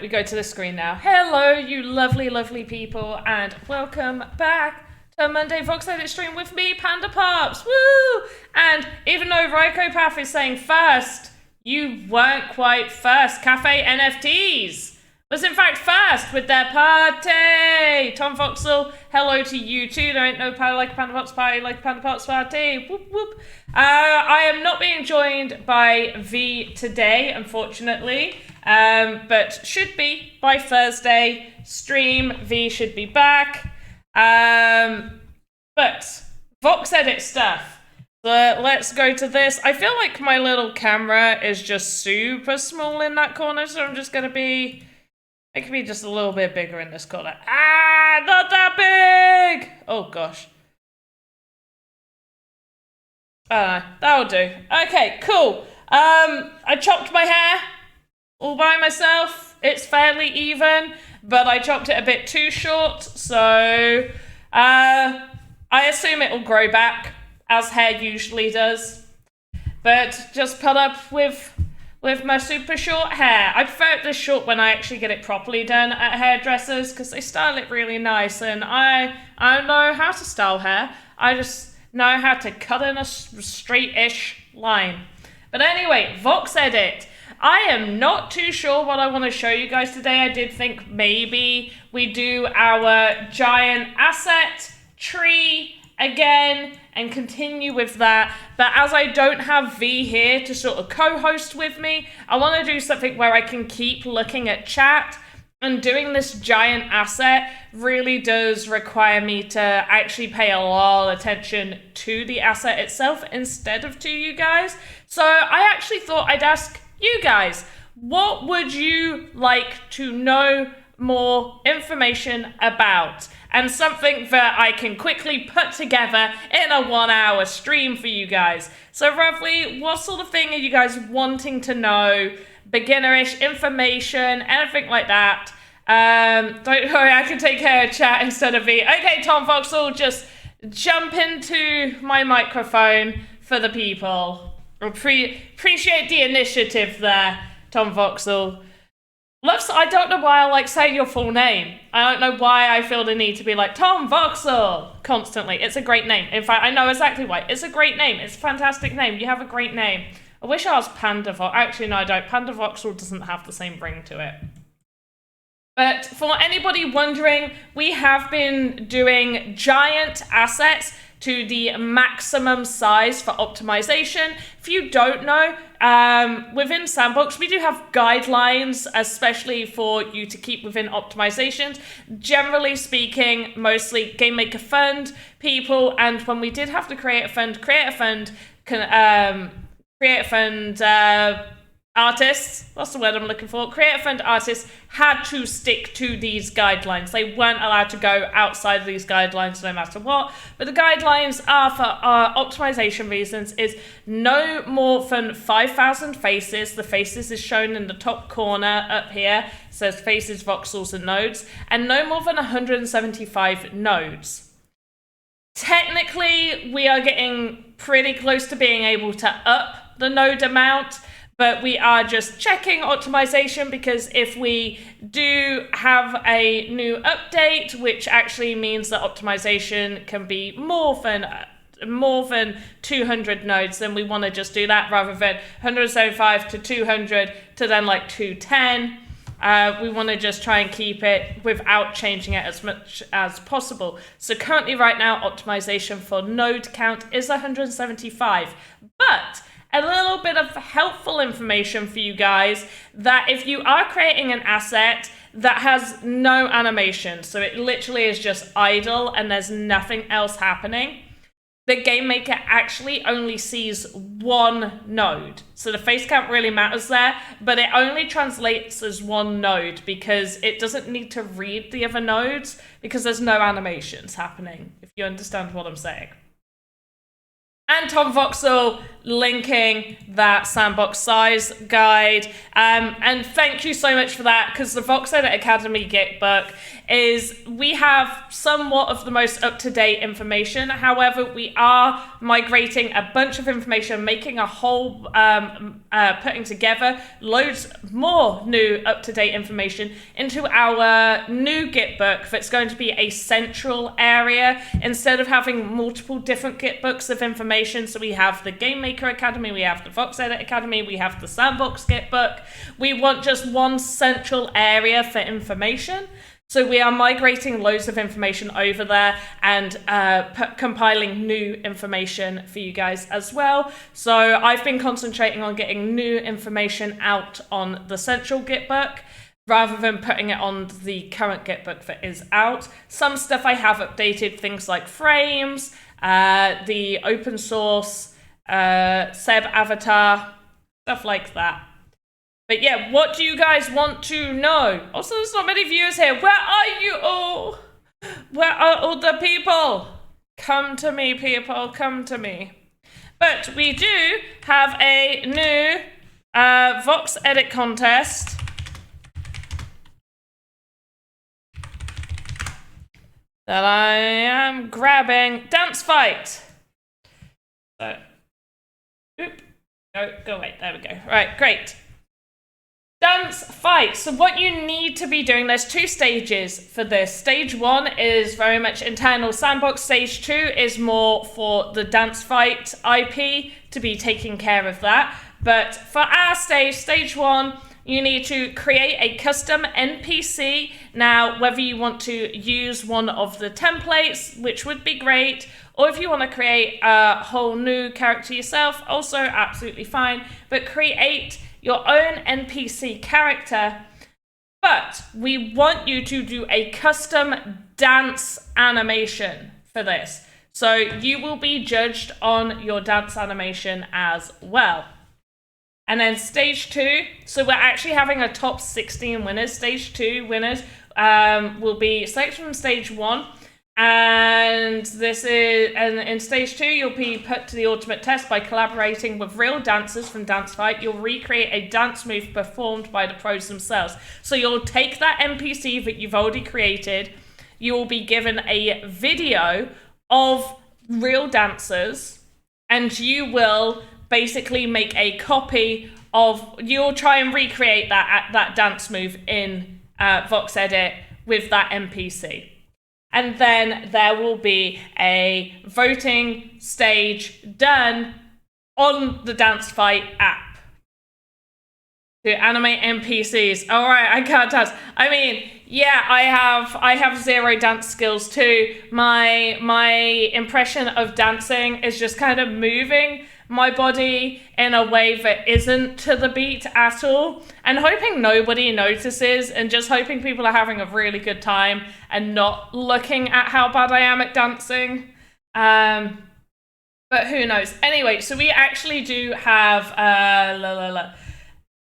we go to the screen now. Hello, you lovely, lovely people, and welcome back to a Monday VoxEdit stream with me, Pandapops. Woo! And even though Rykopath is saying first, you weren't quite first. Cafe NFTs was in fact first with their party. Tom Voxel, hello to you too. There ain't no party like a Pandapops party like a Pandapops party. Whoop whoop. I am not being joined by V today, unfortunately, but should be by Thursday stream. V should be back. But VoxEdit stuff. Let's go to this. I feel like my little camera is just super small in that corner, so I'm just gonna be. It can be just a little bit bigger in this corner. Ah, not that big! Oh, gosh. That'll do. Okay, cool. I chopped my hair all by myself. It's fairly even, but I chopped it a bit too short, so I assume it'll grow back, as hair usually does. But just put up with my super short hair. I prefer it this short when I actually get it properly done at hairdressers because they style it really nice, and I don't know how to style hair. I just know how to cut in a straight-ish line. But anyway, VoxEdit. I am not too sure what I want to show you guys today. I did think maybe we do our giant asset tree again and continue with that, but as I don't have V here to sort of co-host with me, I want to do something where I can keep looking at chat, and doing this giant asset really does require me to actually pay a lot of attention to the asset itself instead of to you guys. So I actually thought I'd ask you guys, what would you like to know more information about? And something that I can quickly put together in a 1 hour stream for you guys. So roughly, what sort of thing are you guys wanting to know? Beginnerish information, anything like that. Don't worry, I can take care of chat instead of V. Okay, Tom Voxel, just jump into my microphone for the people. Appreciate the initiative there, Tom Voxel. I don't know why I like saying your full name. I don't know why I feel the need to be like, Tom Voxel, constantly. It's a great name. In fact, I know exactly why. It's a great name. It's a fantastic name. You have a great name. I wish I was Pandavoxel. Actually, no, I don't. Pandavoxel doesn't have the same ring to it. But for anybody wondering, we have been doing giant assets to the maximum size for optimization. If you don't know, within Sandbox, we do have guidelines, especially for you to keep within optimizations. Generally speaking, mostly Game Maker Fund people, and when we did have to create a fund artists, what's the word I'm looking for? Creator fund artists had to stick to these guidelines. They weren't allowed to go outside of these guidelines no matter what. But the guidelines are for optimization reasons is no more than 5,000 faces. The faces is shown in the top corner up here. It says faces, voxels, and nodes. And no more than 175 nodes. Technically, we are getting pretty close to being able to up the node amount, but we are just checking optimization because if we do have a new update, which actually means that optimization can be more than 200 nodes, then we want to just do that rather than 175 to 200 to then like 210. We want to just try and keep it without changing it as much as possible. So currently right now, optimization for node count is 175, but a little bit of helpful information for you guys that if you are creating an asset that has no animation, so it literally is just idle and there's nothing else happening, the Game Maker actually only sees one node. So the face count really matters there, but it only translates as one node because it doesn't need to read the other nodes because there's no animations happening, if you understand what I'm saying. and Tom Voxel linking that Sandbox size guide. And thank you so much for that, because the VoxEdit Academy Gitbook we have somewhat of the most up-to-date information. However, we are migrating a bunch of information, making a whole, putting together loads more new up-to-date information into our new Gitbook that's going to be a central area instead of having multiple different Gitbooks of information. So we have the Game Maker Academy, we have the VoxEdit Academy, we have the Sandbox Gitbook. We want just one central area for information. So we are migrating loads of information over there and compiling new information for you guys as well. So I've been concentrating on getting new information out on the central Gitbook rather than putting it on the current Gitbook that is out. Some stuff I have updated, things like frames, the open source, Seb avatar, stuff like that. But yeah, what do you guys want to know? Also, there's not many viewers here. Where are you all? Where are all the people? Come to me, people, come to me. But we do have a new VoxEdit contest. That I am grabbing. Dance fight. So, go away. There we go. Right, great. Dance fight. So what you need to be doing, there's 2 stages for this. Stage 1 is very much internal Sandbox. Stage 2 is more for the dance fight IP to be taking care of that. But for our stage 1, you need to create a custom NPC. Now, whether you want to use one of the templates, which would be great, or if you want to create a whole new character yourself, also absolutely fine. But create your own NPC character, but we want you to do a custom dance animation for this. So you will be judged on your dance animation as well. And then stage 2, so we're actually having a top 16 winners. Stage 2 winners will be selected from stage 1. And in stage 2, you'll be put to the ultimate test by collaborating with real dancers from Dance Fight. You'll recreate a dance move performed by the pros themselves. So you'll take that NPC that you've already created. You will be given a video of real dancers, and you will basically make a copy of. You'll try and recreate that dance move in VoxEdit with that NPC. And then there will be a voting stage done on the Dance Fight app to animate NPCs. All right, I can't dance. I mean, yeah, I have 0 dance skills too. My impression of dancing is just kind of moving my body in a way that isn't to the beat at all, and hoping nobody notices, and just hoping people are having a really good time and not looking at how bad I am at dancing. But who knows? Anyway, so we actually do have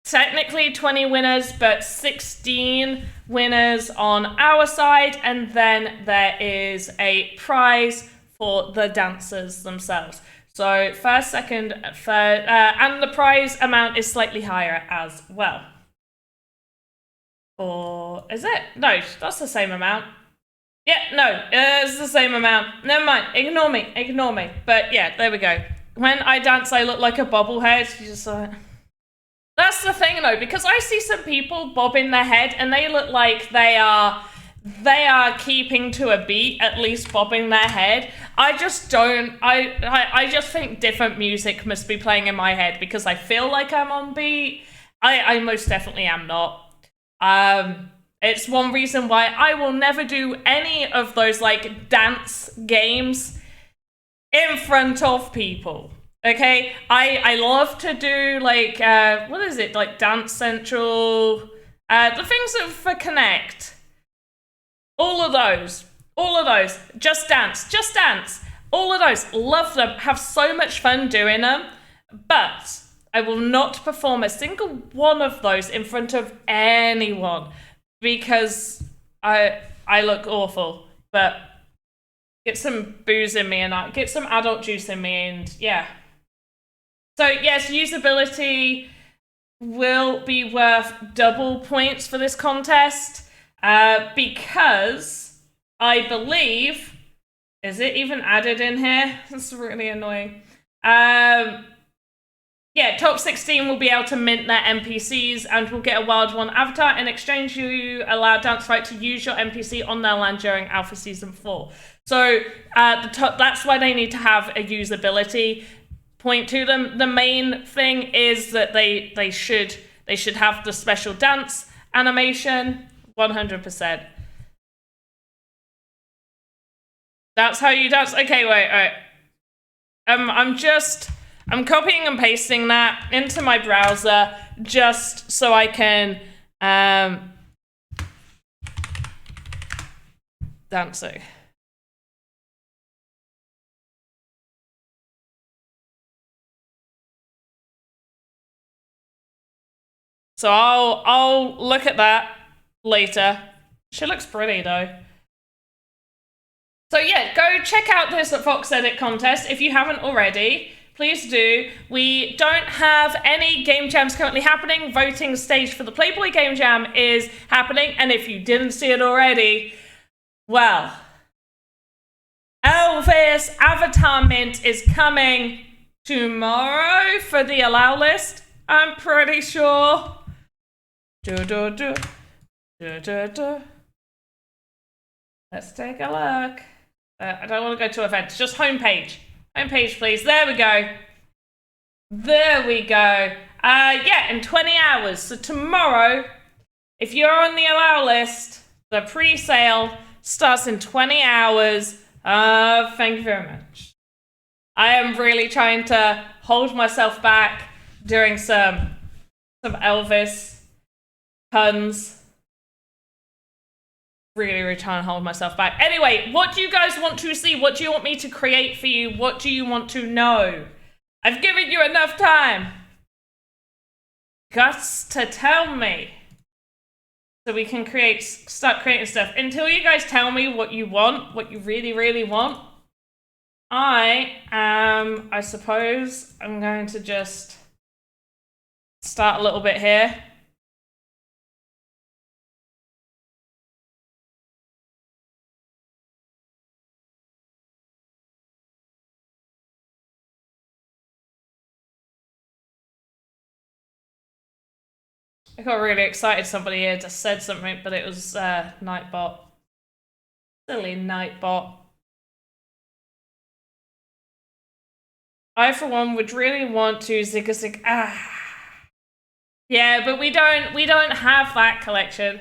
technically 20 winners, but 16 winners on our side, and then there is a prize for the dancers themselves. So first, second, third, and the prize amount is slightly higher as well. Or is it? No, that's the same amount. Yeah, no, it's the same amount. Never mind, ignore me. But yeah, there we go. When I dance, I look like a bobblehead. You just That's the thing though, because I see some people bobbing their head and they look like they are keeping to a beat, at least bobbing their head. I just don't. I just think different music must be playing in my head because I feel like I'm on beat. I most definitely am not. It's one reason why I will never do any of those like dance games in front of people. Okay, I love to do like what is it, like Dance Central, the things that for Connect. All of those. Just Dance. All of those. Love them. Have so much fun doing them. But I will not perform a single one of those in front of anyone because I look awful. But get some booze in me and get some adult juice in me, and yeah. So yes, usability will be worth double points for this contest because I believe, is it even added in here? That's really annoying. Yeah, top 16 will be able to mint their NPCs and will get a Wild One avatar. In exchange, you allow Dance Right to use your NPC on their land during Alpha Season 4. So that's why they need to have a usability point to them. The main thing is that they should have the special dance animation, 100%. That's how you dance. Okay, wait, all right. I'm copying and pasting that into my browser just so I can dancing. So I'll look at that later. She looks pretty though. So yeah, go check out this VoxEdit contest if you haven't already. Please do. We don't have any game jams currently happening. Voting stage for the Playboy Game Jam is happening, and if you didn't see it already, well, Elvis Avatar Mint is coming tomorrow for the allow list, I'm pretty sure. Let's take a look. I don't want to go to events, just homepage. Homepage, please. There we go. There we go. Yeah, in 20 hours. So tomorrow, if you're on the allow list, the pre-sale starts in 20 hours. Thank you very much. I am really trying to hold myself back doing some Elvis puns. Really trying to hold myself back. Anyway, what do you guys want to see? What do you want me to create for you? What do you want to know? I've given you enough time. Guts to tell me. So we can start creating stuff. Until you guys tell me what you want, what you really want, I suppose I'm going to just start a little bit here. I got really excited. Somebody here just said something, but it was Nightbot. Silly Nightbot. I, for one, would really want to zig. Yeah, but we don't have that collection.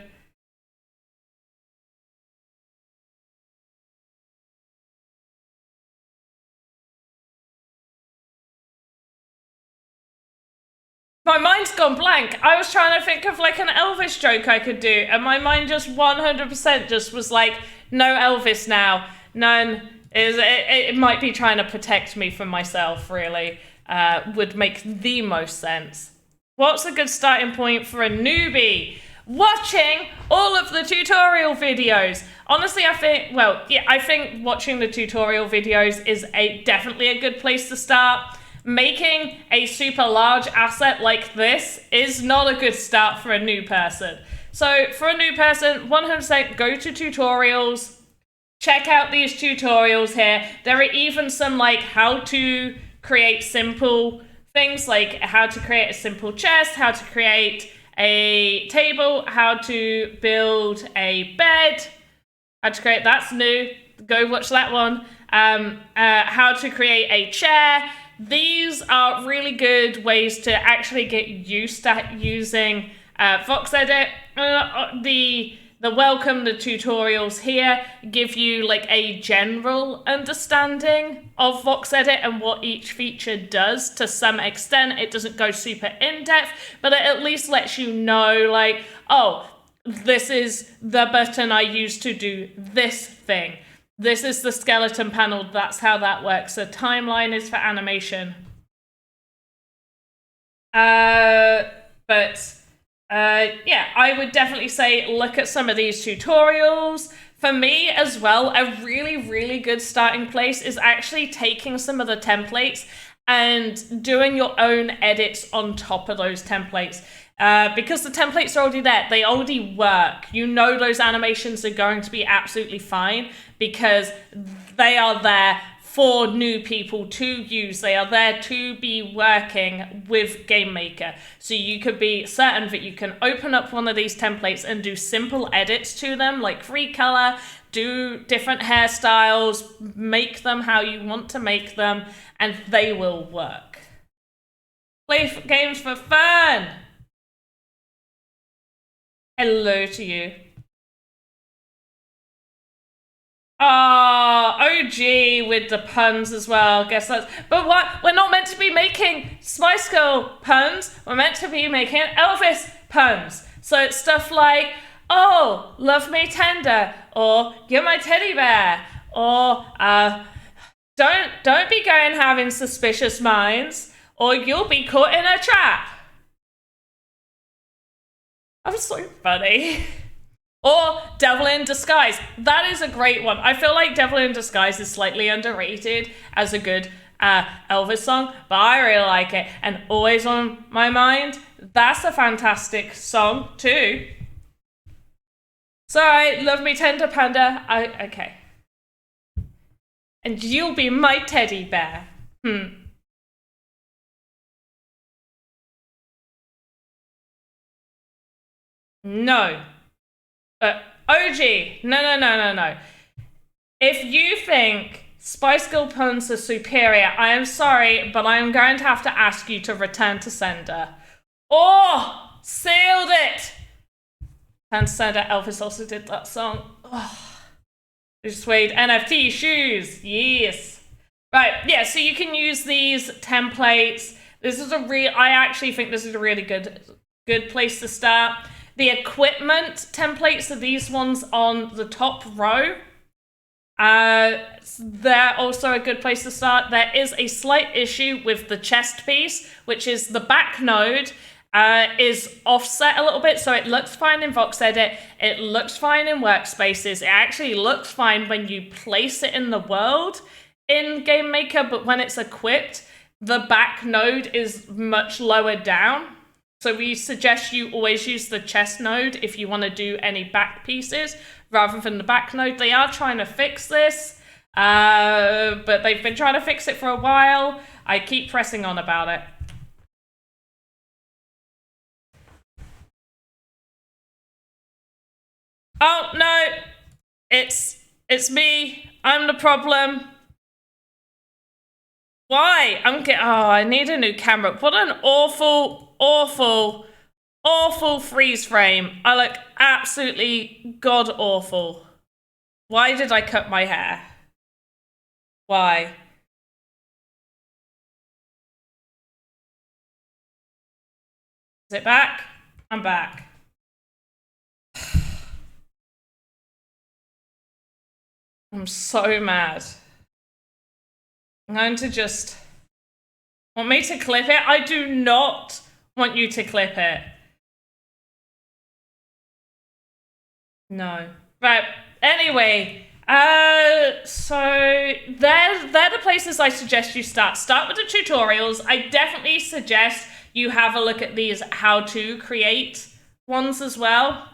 My mind's gone blank. I was trying to think of like an Elvis joke I could do, and my mind just 100% just was like, no Elvis now. None. It might be trying to protect me from myself, really. Would make the most sense. What's a good starting point for a newbie? Watching all of the tutorial videos. Honestly, I think watching the tutorial videos is definitely a good place to start. Making a super large asset like this is not a good start for a new person. So for a new person, 100% go to tutorials. Check out these tutorials here. There are even some like how to create simple things, like how to create a simple chest, how to create a table, how to build a bed, how to create, that's new, go watch that one. How to create a chair. These are really good ways to actually get used to using VoxEdit. The tutorials here give you like a general understanding of VoxEdit and what each feature does to some extent. It doesn't go super in-depth, but it at least lets you know like, oh, this is the button I use to do this thing. This is the skeleton panel, that's how that works. The timeline is for animation. Yeah, I would definitely say look at some of these tutorials. For me as well, a really, really good starting place is actually taking some of the templates and doing your own edits on top of those templates. Because the templates are already there, they already work. You know those animations are going to be absolutely fine because they are there for new people to use. They are there to be working with GameMaker. So you could be certain that you can open up one of these templates and do simple edits to them, like recolor, do different hairstyles, make them how you want to make them, and they will work. Play games for fun! Hello to you. OG with the puns as well. Guess that's. But what? We're not meant to be making Spice Girl puns. We're meant to be making Elvis puns. So it's stuff like, oh, love me tender, or you're my teddy bear, or don't be going having suspicious minds, or you'll be caught in a trap. I'm so funny. Or Devil in Disguise. That is a great one. I feel like Devil in Disguise is slightly underrated as a good Elvis song, but I really like it. And Always on My Mind. That's a fantastic song too. Sorry, love me tender panda. Okay. And you'll be my teddy bear. No. OG, no. If you think Spice Girl puns are superior, I am sorry, but I am going to have to ask you to return to sender. Oh, sealed it! And sender, Elvis also did that song. Oh, suede NFT shoes, yes. Right, yeah, so you can use these templates. I actually think this is a really good place to start. The equipment templates are these ones on the top row. They're also a good place to start. There is a slight issue with the chest piece, which is the back node is offset a little bit, so it looks fine in VoxEdit. It looks fine in workspaces. It actually looks fine when you place it in the world in GameMaker, but when it's equipped, the back node is much lower down. So we suggest you always use the chest node if you want to do any back pieces rather than the back node. They are trying to fix this, but they've been trying to fix it for a while. I keep pressing on about it. Oh, no, it's me. I'm the problem. Why? I need a new camera. What an awful freeze frame. I look absolutely god awful. Why did I cut my hair? Why? Is it back? I'm back. I'm so mad. I'm going to just... Want me to clip it? I do not want you to clip it. No. Right. Anyway, so they're the places I suggest you start. Start with the tutorials. I definitely suggest you have a look at these how to create ones as well.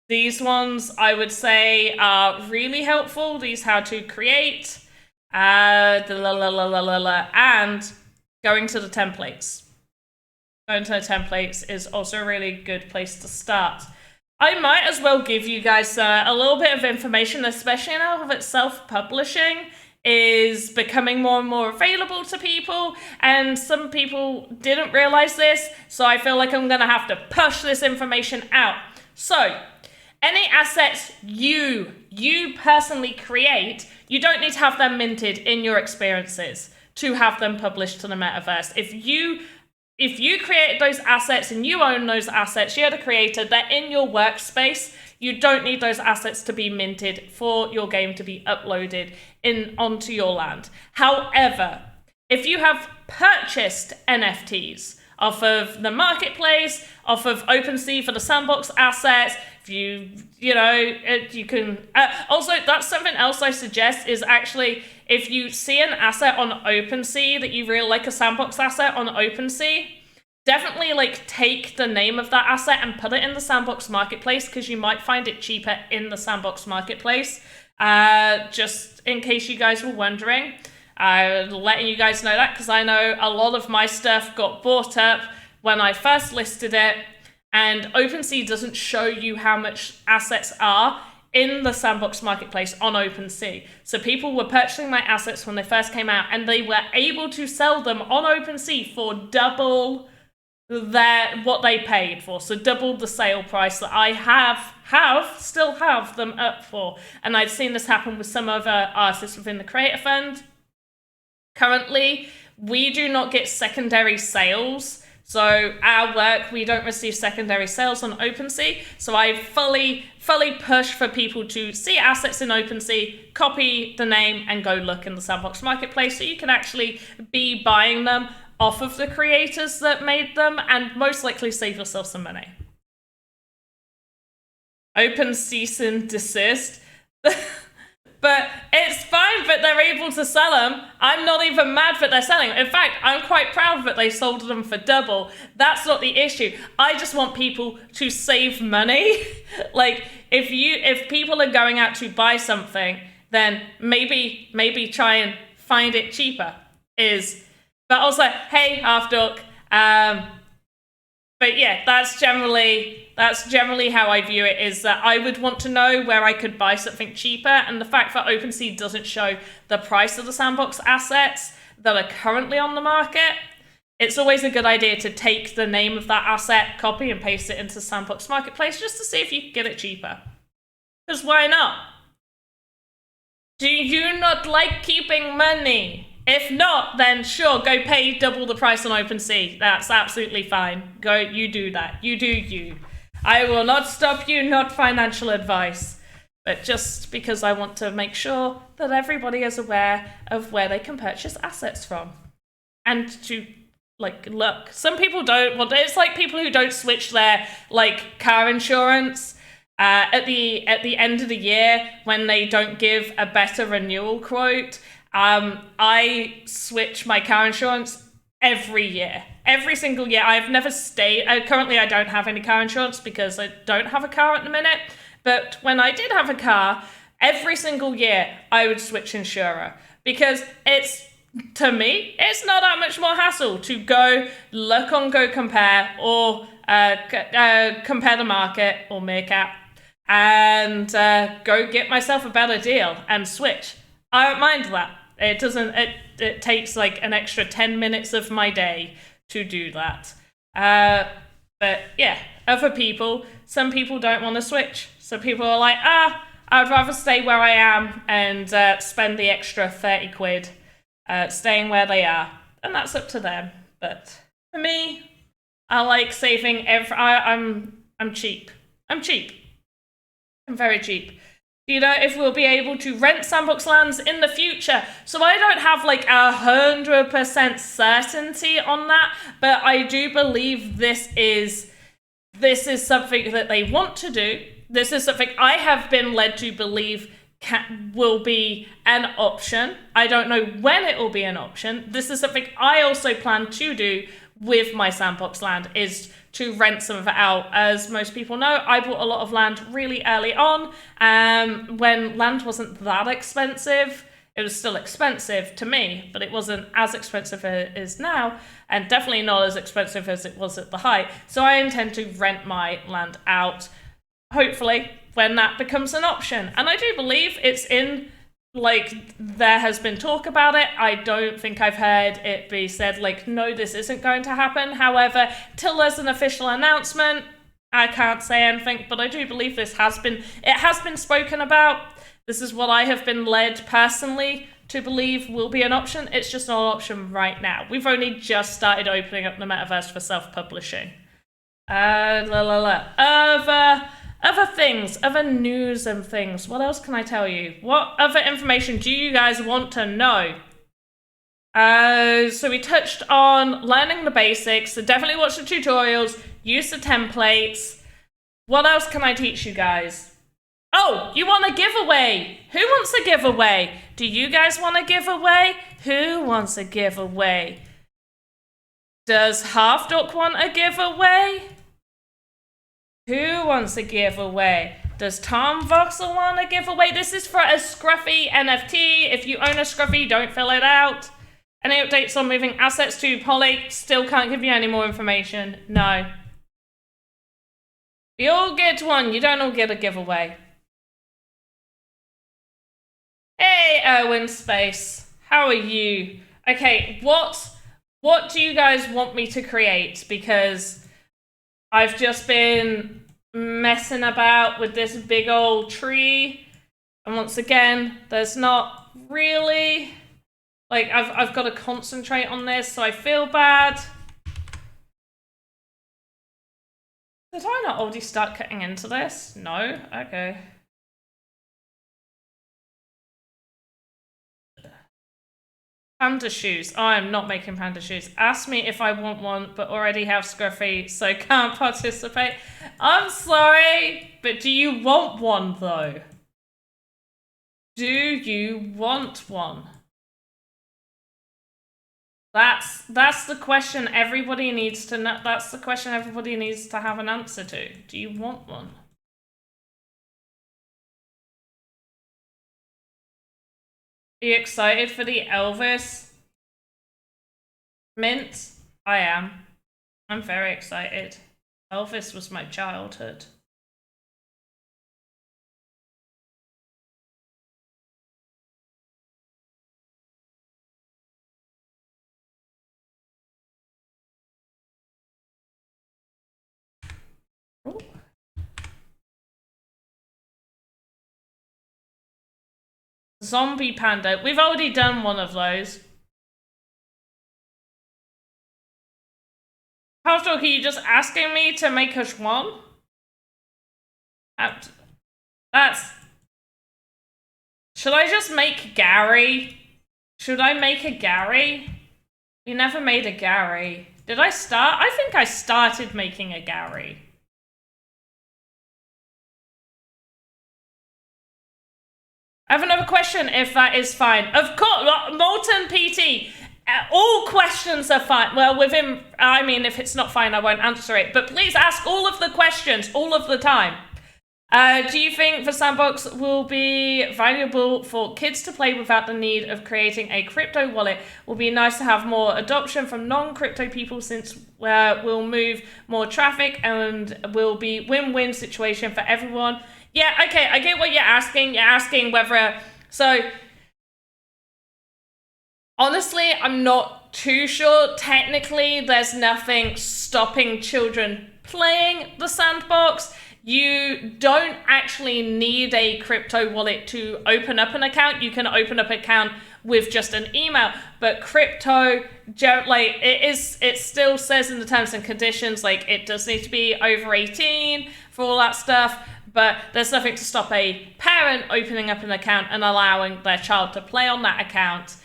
These ones, I would say, are really helpful. These how to create, and going to the templates. Going to the templates is also a really good place to start. I might as well give you guys a little bit of information, especially now that self-publishing is becoming more and more available to people, and some people didn't realize this, so I feel like I'm gonna have to push this information out. So, any assets you personally create, you don't need to have them minted in your experiences to have them published to the metaverse. If you created those assets and you own those assets, you're the creator, they're in your workspace, you don't need those assets to be minted for your game to be uploaded onto your land. However, if you have purchased NFTs off of the marketplace, off of OpenSea for the Sandbox assets, If you can. Also, that's something else I suggest is actually if you see an asset on OpenSea that you really like, a Sandbox asset on OpenSea, definitely like take the name of that asset and put it in the Sandbox marketplace, because you might find it cheaper in the Sandbox marketplace. Just in case you guys were wondering, letting you guys know that, because I know a lot of my stuff got bought up when I first listed it, and OpenSea doesn't show you how much assets are in the Sandbox marketplace on OpenSea. So people were purchasing my assets when they first came out, and they were able to sell them on OpenSea for double what they paid for. So double the sale price that I still have them up for. And I've seen this happen with some other artists within the Creator Fund. Currently, we do not get secondary sales. So our work, we don't receive secondary sales on OpenSea. So I fully push for people to see assets in OpenSea, copy the name, and go look in the Sandbox marketplace, so you can actually be buying them off of the creators that made them, and most likely save yourself some money. Open cease and desist. But it's fine that they're able to sell them. I'm not even mad that they're selling them. In fact, I'm quite proud that they sold them for double. That's not the issue. I just want people to save money. Like, if people are going out to buy something, then maybe try and find it cheaper. But also, hey, Half Dork. But yeah, that's generally how I view it, is that I would want to know where I could buy something cheaper, and the fact that OpenSea doesn't show the price of the Sandbox assets that are currently on the market, it's always a good idea to take the name of that asset, copy and paste it into Sandbox Marketplace, just to see if you can get it cheaper. Because why not? Do you not like keeping money? If not, then sure, go pay double the price on OpenSea. That's absolutely fine. Go, you do that. You do you. I will not stop you, not financial advice. But just because I want to make sure that everybody is aware of where they can purchase assets from. And to, like, look. Some people don't want to. It's like people who don't switch their, like, car insurance at the end of the year when they don't give a better renewal quote. I switch my car insurance every year. Every single year. I've never stayed. Currently, I don't have any car insurance because I don't have a car at the minute. But when I did have a car, every single year, I would switch insurer. Because to me, it's not that much more hassle to go look on Go Compare or Compare the Market or Meerkat and go get myself a better deal and switch. I don't mind that. It takes like an extra 10 minutes of my day to do that. But yeah, some people don't want to switch. So people are like, I'd rather stay where I am and spend the extra 30 quid staying where they are. And that's up to them. But for me, I like saving I'm cheap. I'm very cheap. Do you know if we'll be able to rent Sandbox lands in the future? So I don't have like 100% certainty on that, but I do believe this is something that they want to do. This is something I have been led to believe will be an option. I don't know when it will be an option. This is something I also plan to do with my Sandbox land, is to rent some of it out. As most people know, I bought a lot of land really early on, when land wasn't that expensive. It was still expensive to me, but it wasn't as expensive as it is now, and definitely not as expensive as it was at the height. So I intend to rent my land out, hopefully, when that becomes an option. And I do believe it's in, like, there has been talk about it. I don't think I've heard it be said, like, no, this isn't going to happen. However, till there's an official announcement, I can't say anything, but I do believe it has been spoken about. This is what I have been led personally to believe will be an option. It's just not an option right now. We've only just started opening up the Metaverse for self-publishing. Other things, other news and things. What else can I tell you? What other information do you guys want to know? So we touched on learning the basics. So definitely watch the tutorials, use the templates. What else can I teach you guys? Oh, you want a giveaway? Who wants a giveaway? Do you guys want a giveaway? Who wants a giveaway? Does Half Dork want a giveaway? Who wants a giveaway? Does Tom Voxel want a giveaway? This is for a Scruffy NFT. If you own a Scruffy, don't fill it out. Any updates on moving assets to Poly? Still can't give you any more information. No. You all get one. You don't all get a giveaway. Hey, Erwin Space. How are you? Okay, what do you guys want me to create? Because I've just been messing about with this big old tree. And once again, there's not really... Like, I've got to concentrate on this, so I feel bad. Did I not already start cutting into this? No? Okay. Panda shoes. Oh, I'm not making panda shoes. Ask me if I want one, but already have Scruffy, so can't participate. I'm sorry, but do you want one, though? Do you want one? That's the question everybody needs to know. That's the question everybody needs to have an answer to. Do you want one? Are you excited for the Elvis mint? I am. I'm very excited. Elvis was my childhood. Ooh. Zombie panda. We've already done one of those. Half Dork, are you just asking me to make us one? That's... Should I just make Gary? Should I make a Gary? We never made a Gary. Did I start? I think I started making a Gary. I have another question, if that is fine. Of course, Molten PT. All questions are fine. Well, within, I mean, if it's not fine, I won't answer it. But please ask all of the questions, all of the time. Do you think the Sandbox will be valuable for kids to play without the need of creating a crypto wallet? Will be nice to have more adoption from non-crypto people, since we'll move more traffic and will be win-win situation for everyone. Yeah, okay, I get what you're asking. You're asking whether... So, honestly, I'm not too sure. Technically, there's nothing stopping children playing the Sandbox. You don't actually need a crypto wallet to open up an account. You can open up an account with just an email. But crypto, like, it still says in the terms and conditions, like, it does need to be over 18 for all that stuff. But there's nothing to stop a parent opening up an account and allowing their child to play on that account.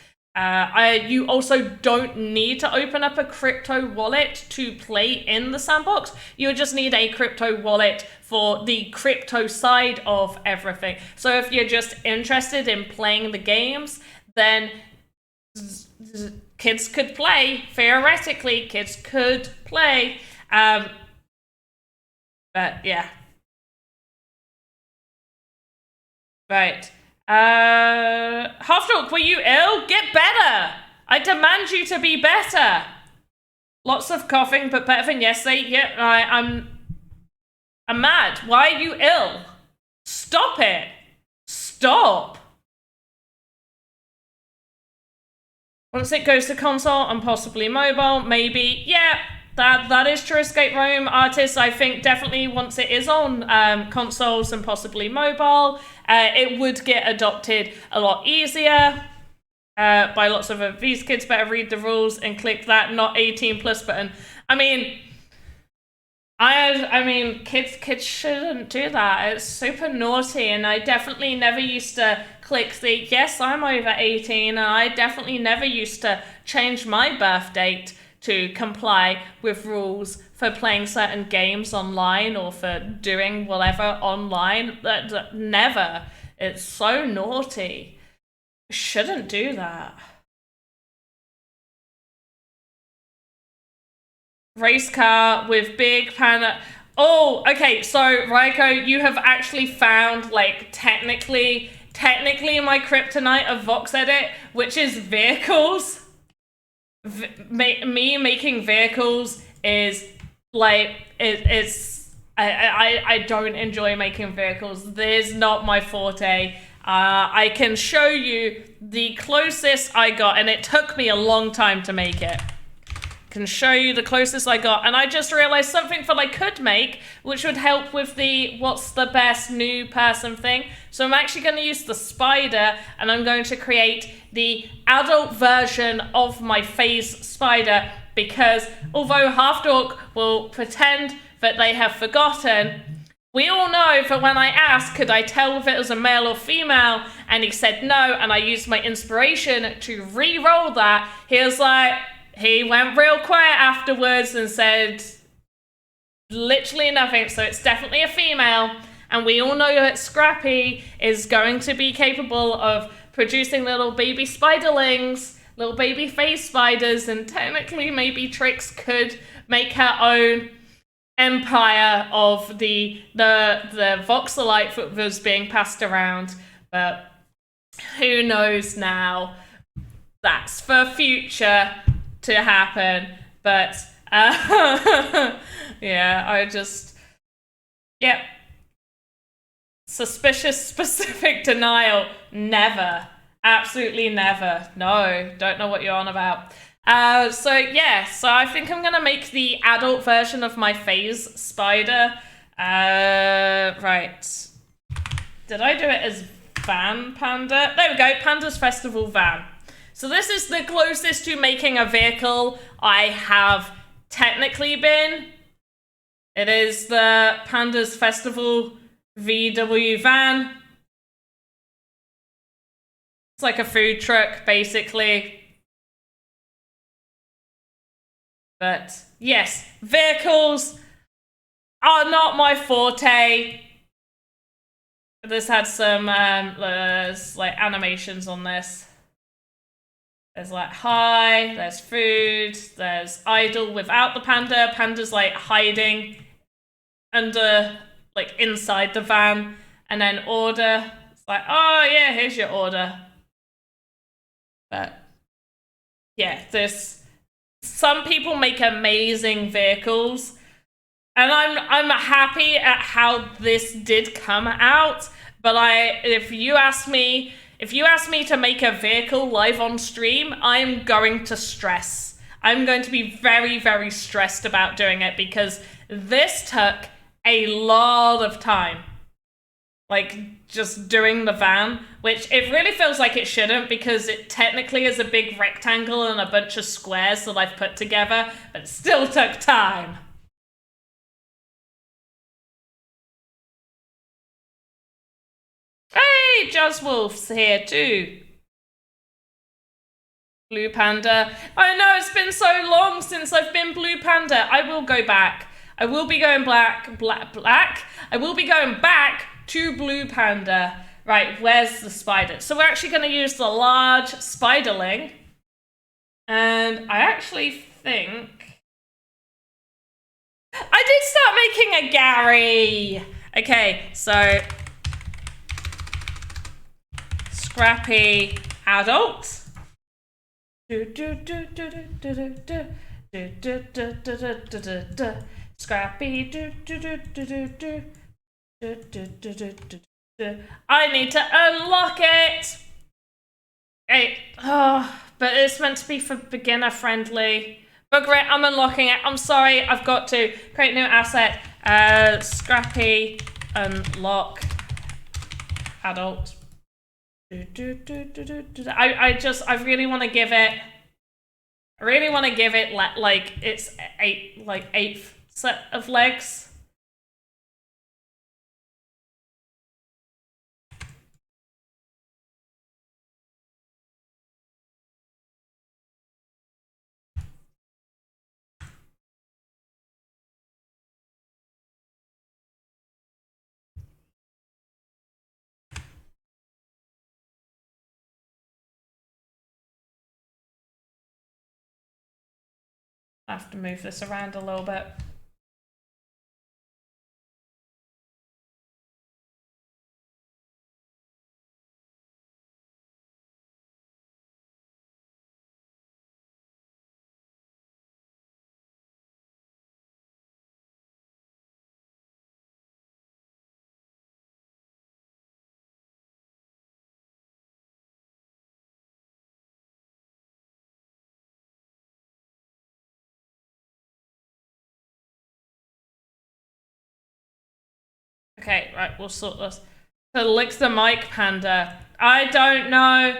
You also don't need to open up a crypto wallet to play in the Sandbox. You just need a crypto wallet for the crypto side of everything. So if you're just interested in playing the games, then kids could play. Theoretically, kids could play. But yeah. Right. Half Dork, were you ill? Get better! I demand you to be better! Lots of coughing, but better than yesterday. Yeah, I'm mad. Why are you ill? Stop it! Stop! Once it goes to console and possibly mobile, maybe. Yeah, that is true. Escape Room Artists, I think definitely once it is on consoles and possibly mobile, it would get adopted a lot easier by lots of these kids. Better read the rules and click that not 18 plus button. I mean, kids shouldn't do that. It's super naughty, and I definitely never used to click the yes, I'm over 18, and I definitely never used to change my birth date to comply with rules for playing certain games online or for doing whatever online. Never. It's so naughty. Shouldn't do that. Race car with big panda. Oh, okay, so Raiko, you have actually found, like, technically my kryptonite of VoxEdit, which is vehicles. Me making vehicles is, like, I don't enjoy making vehicles. This is not my forte. I can show you the closest I got, and it took me a long time to make it. Can show you the closest I got, and I just realized something that I could make, which would help with the what's the best new person thing. So I'm actually going to use the spider, and I'm going to create the adult version of my phase spider, because although Half Dork will pretend that they have forgotten, we all know that when I asked, could I tell if it was a male or female, and he said no, and I used my inspiration to re-roll that, he was like, he went real quiet afterwards and said literally nothing, so it's definitely a female, and we all know that Scrappy is going to be capable of producing little baby spiderlings, little baby face spiders, and technically maybe Trix could make her own empire of the voxelite that was being passed around, but who knows now. That's for future to happen, but yeah, I just, yep. Suspicious specific denial, never. Absolutely never. No, don't know what you're on about. So yeah, so I think I'm gonna make the adult version of my phase spider. Right. Did I do it as Van Panda? There we go, Panda's Festival Van. So this is the closest to making a vehicle I have technically been. It is the Panda's Festival VW van. It's like a food truck, basically. But yes, vehicles are not my forte. This had some like animations on this. There's like hi, there's food, there's idle without the panda. Panda's like hiding under, like inside the van, and then order. It's like, oh yeah, here's your order. But yeah, some people make amazing vehicles, and I'm happy at how this did come out. But if you ask me to make a vehicle live on stream, I'm going to stress. I'm going to be very, very stressed about doing it, because this took a lot of time. Like, just doing the van, which it really feels like it shouldn't, because it technically is a big rectangle and a bunch of squares that I've put together, but it still took time. Hey, Jazzwolf's here too. Blue Panda. I know, it's been so long since I've been Blue Panda. I will go back. I will be going black. I will be going back to Blue Panda. Right, where's the spider? So we're actually going to use the large spiderling. And I actually think I did start making a Gary. Okay, so Scrappy adult. Scrappy. I need to unlock it. Hey, but it's meant to be for beginner friendly. But great, I'm unlocking it. I'm sorry, I've got to create new asset. Scrappy unlock adult. I really want to give it. Like it's eighth set of legs. I have to move this around a little bit. Okay, right, we'll sort this. So licks the mic, Panda. I don't know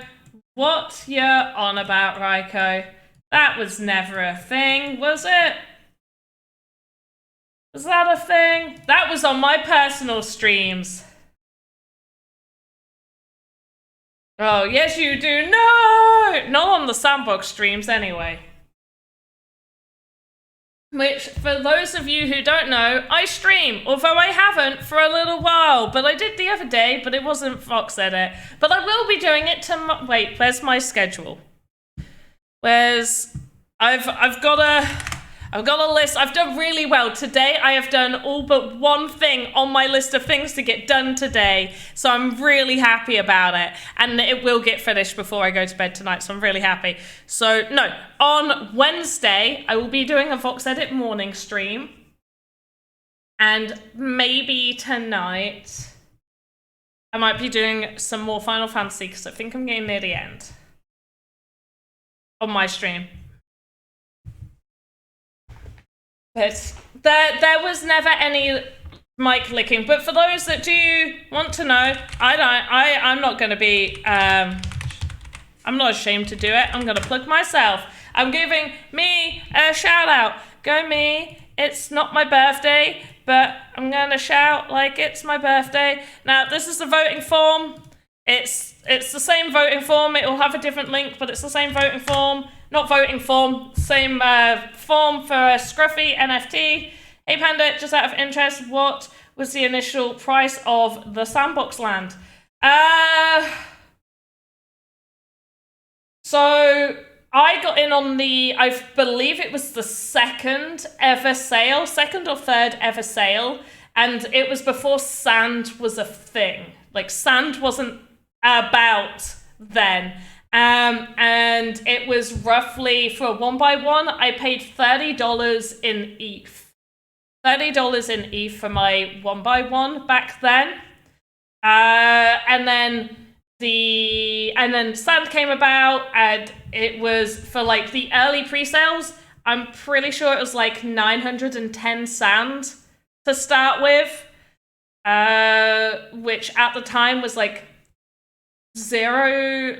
what you're on about, Raiko. That was never a thing, was it? Was that a thing? That was on my personal streams. Oh, yes you do. No! Not on the Sandbox streams, anyway. Which, for those of you who don't know, I stream, although I haven't for a little while, but I did the other day, but it wasn't VoxEdit. But I will be doing it wait, where's my schedule? I've got a list. I've done really well. Today I have done all but one thing on my list of things to get done today. So I'm really happy about it. And it will get finished before I go to bed tonight. So I'm really happy. So no, on Wednesday, I will be doing a VoxEdit morning stream. And maybe tonight, I might be doing some more Final Fantasy because I think I'm getting near the end on my stream. But there was never any mic licking. But for those that do want to know, I'm not going to be, I'm not ashamed to do it. I'm going to plug myself. I'm giving me a shout out. Go me. It's not my birthday, but I'm going to shout like it's my birthday. Now, this is the voting form. It's the same voting form. It will have a different link, but it's the same voting form. Not voting form, same form for a Scruffy NFT. Hey Panda, just out of interest, what was the initial price of the Sandbox land? So I got in on I believe it was the second or third ever sale, and it was before sand was a thing. Like, sand wasn't about then. And it was roughly, for a 1x1, I paid $30 in ETH. $30 in ETH for my 1x1 back then. And then sand came about, and it was for like the early pre-sales. I'm pretty sure it was like 910 sand to start with, which at the time was like 3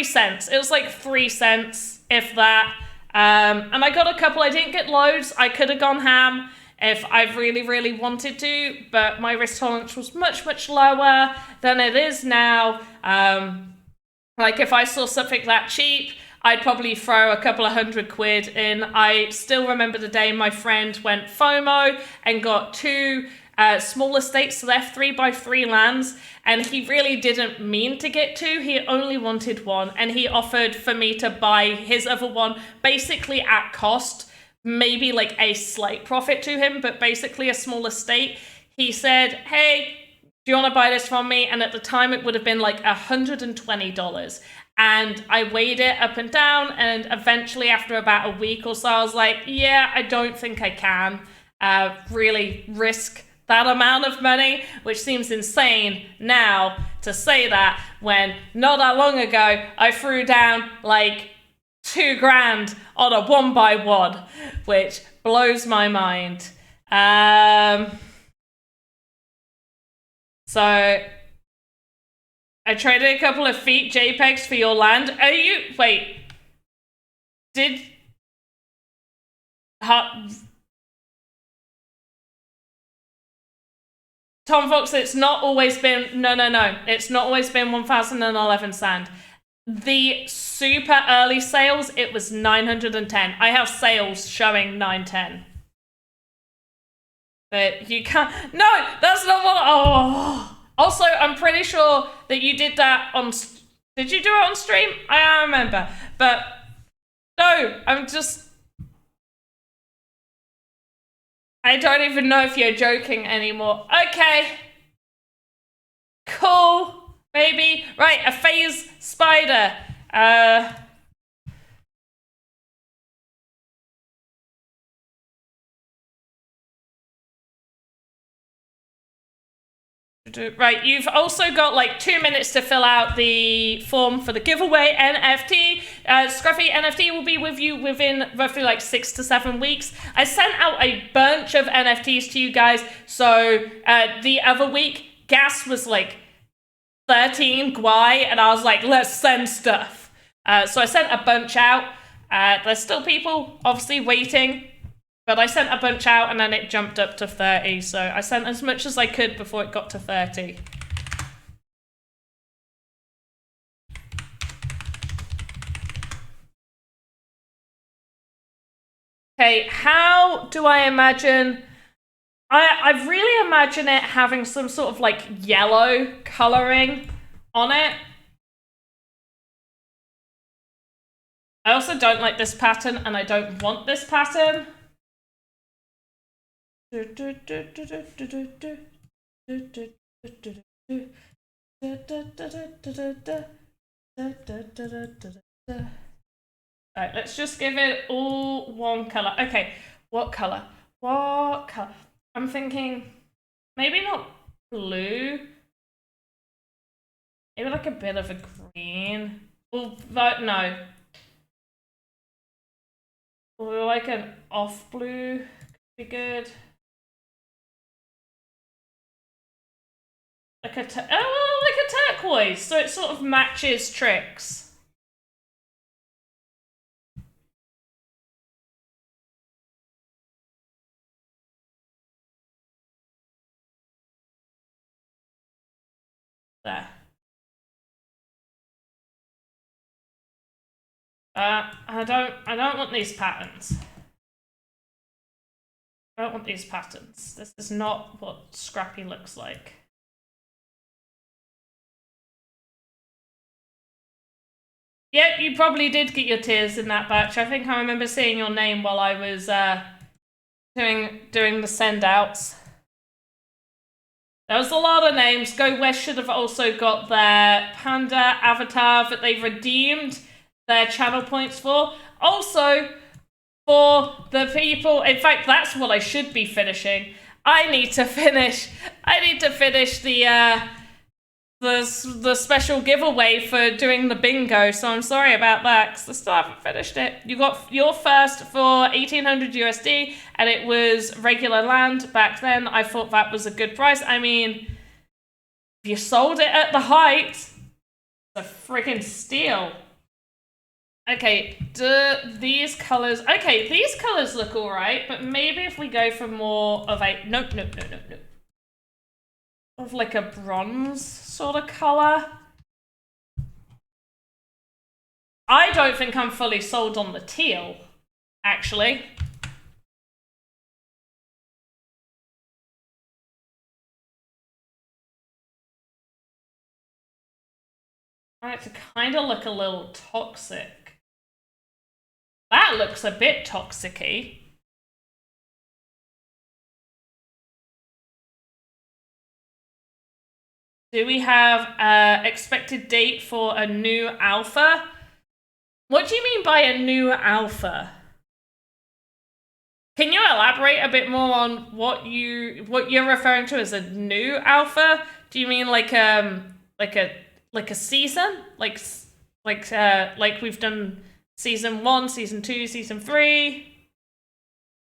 cents. It was like 3 cents, if that. And I got a couple. I didn't get loads. I could have gone ham if I really, really wanted to, but my risk tolerance was much, much lower than it is now. Like, if I saw something that cheap, I'd probably throw a couple of £100 in. I still remember the day my friend went FOMO and got 2 small estates, so they're 3x3 lands, and he really didn't mean to get 2. He only wanted 1, and he offered for me to buy his other one basically at cost, maybe like a slight profit to him, but basically a small estate. He said, hey, do you want to buy this from me? And at the time it would have been like $120. And I weighed it up and down, and eventually after about a week or so, I was like, yeah, I don't think I can really risk that amount of money, which seems insane now to say that, when not that long ago I threw down like $2,000 on a 1x1, which blows my mind. So I traded a couple of feet JPEGs for your land. Tom Fox, it's not always been, no. It's not always been 1011 sand. The super early sales, it was 910. I have sales showing 910. But you can't, no, that's not what, oh. Also, I'm pretty sure that you did that on, did you do it on stream? I don't remember. But no, I'm just, I don't even know if you're joking anymore. Okay. Cool. Maybe. Right, a phase spider. Right, you've also got like 2 minutes to fill out the form for the giveaway NFT. Scruffy NFT will be with you within roughly like 6 to 7 weeks. I sent out a bunch of NFTs to you guys. So the other week, gas was like 13 Gwai, and I was like, let's send stuff. So I sent a bunch out. There's still people obviously waiting. But I sent a bunch out and then it jumped up to 30. So I sent as much as I could before it got to 30. Okay, how do I imagine... I really imagine it having some sort of like yellow coloring on it. I also don't like this pattern and I don't want this pattern. Alright, let's just give it all one color. Okay, what color? What color? I'm thinking maybe not blue. Maybe like a bit of a green. Well, no. Or like an off blue could be good. Like a turquoise, so it sort of matches Tricks. There. I don't want these patterns. I don't want these patterns. This is not what Scrappy looks like. Yep, you probably did get your tears in that batch. I think I remember seeing your name while I was doing the send-outs. There was a lot of names. Go West should have also got their Panda avatar that they've redeemed their channel points for. Also, for the people... In fact, that's what I should be finishing. I need to finish the special giveaway for doing the bingo, so I'm sorry about that because I still haven't finished it. You got your first for 1800 USD and it was regular land back then. I thought that was a good price. I mean, if you sold it at the height, it's a freaking steal. Okay, these colors... Okay, these colors look alright, but maybe if we go for more of a... No. Of like a bronze sort of color. I don't think I'm fully sold on the teal, actually. I want it to kind of look a little toxic. That looks a bit toxic-y. Do we have expected date for a new alpha? What do you mean by a new alpha? Can you elaborate a bit more on what you're referring to as a new alpha? Do you mean like a season? Like we've done season 1, season 2, season 3?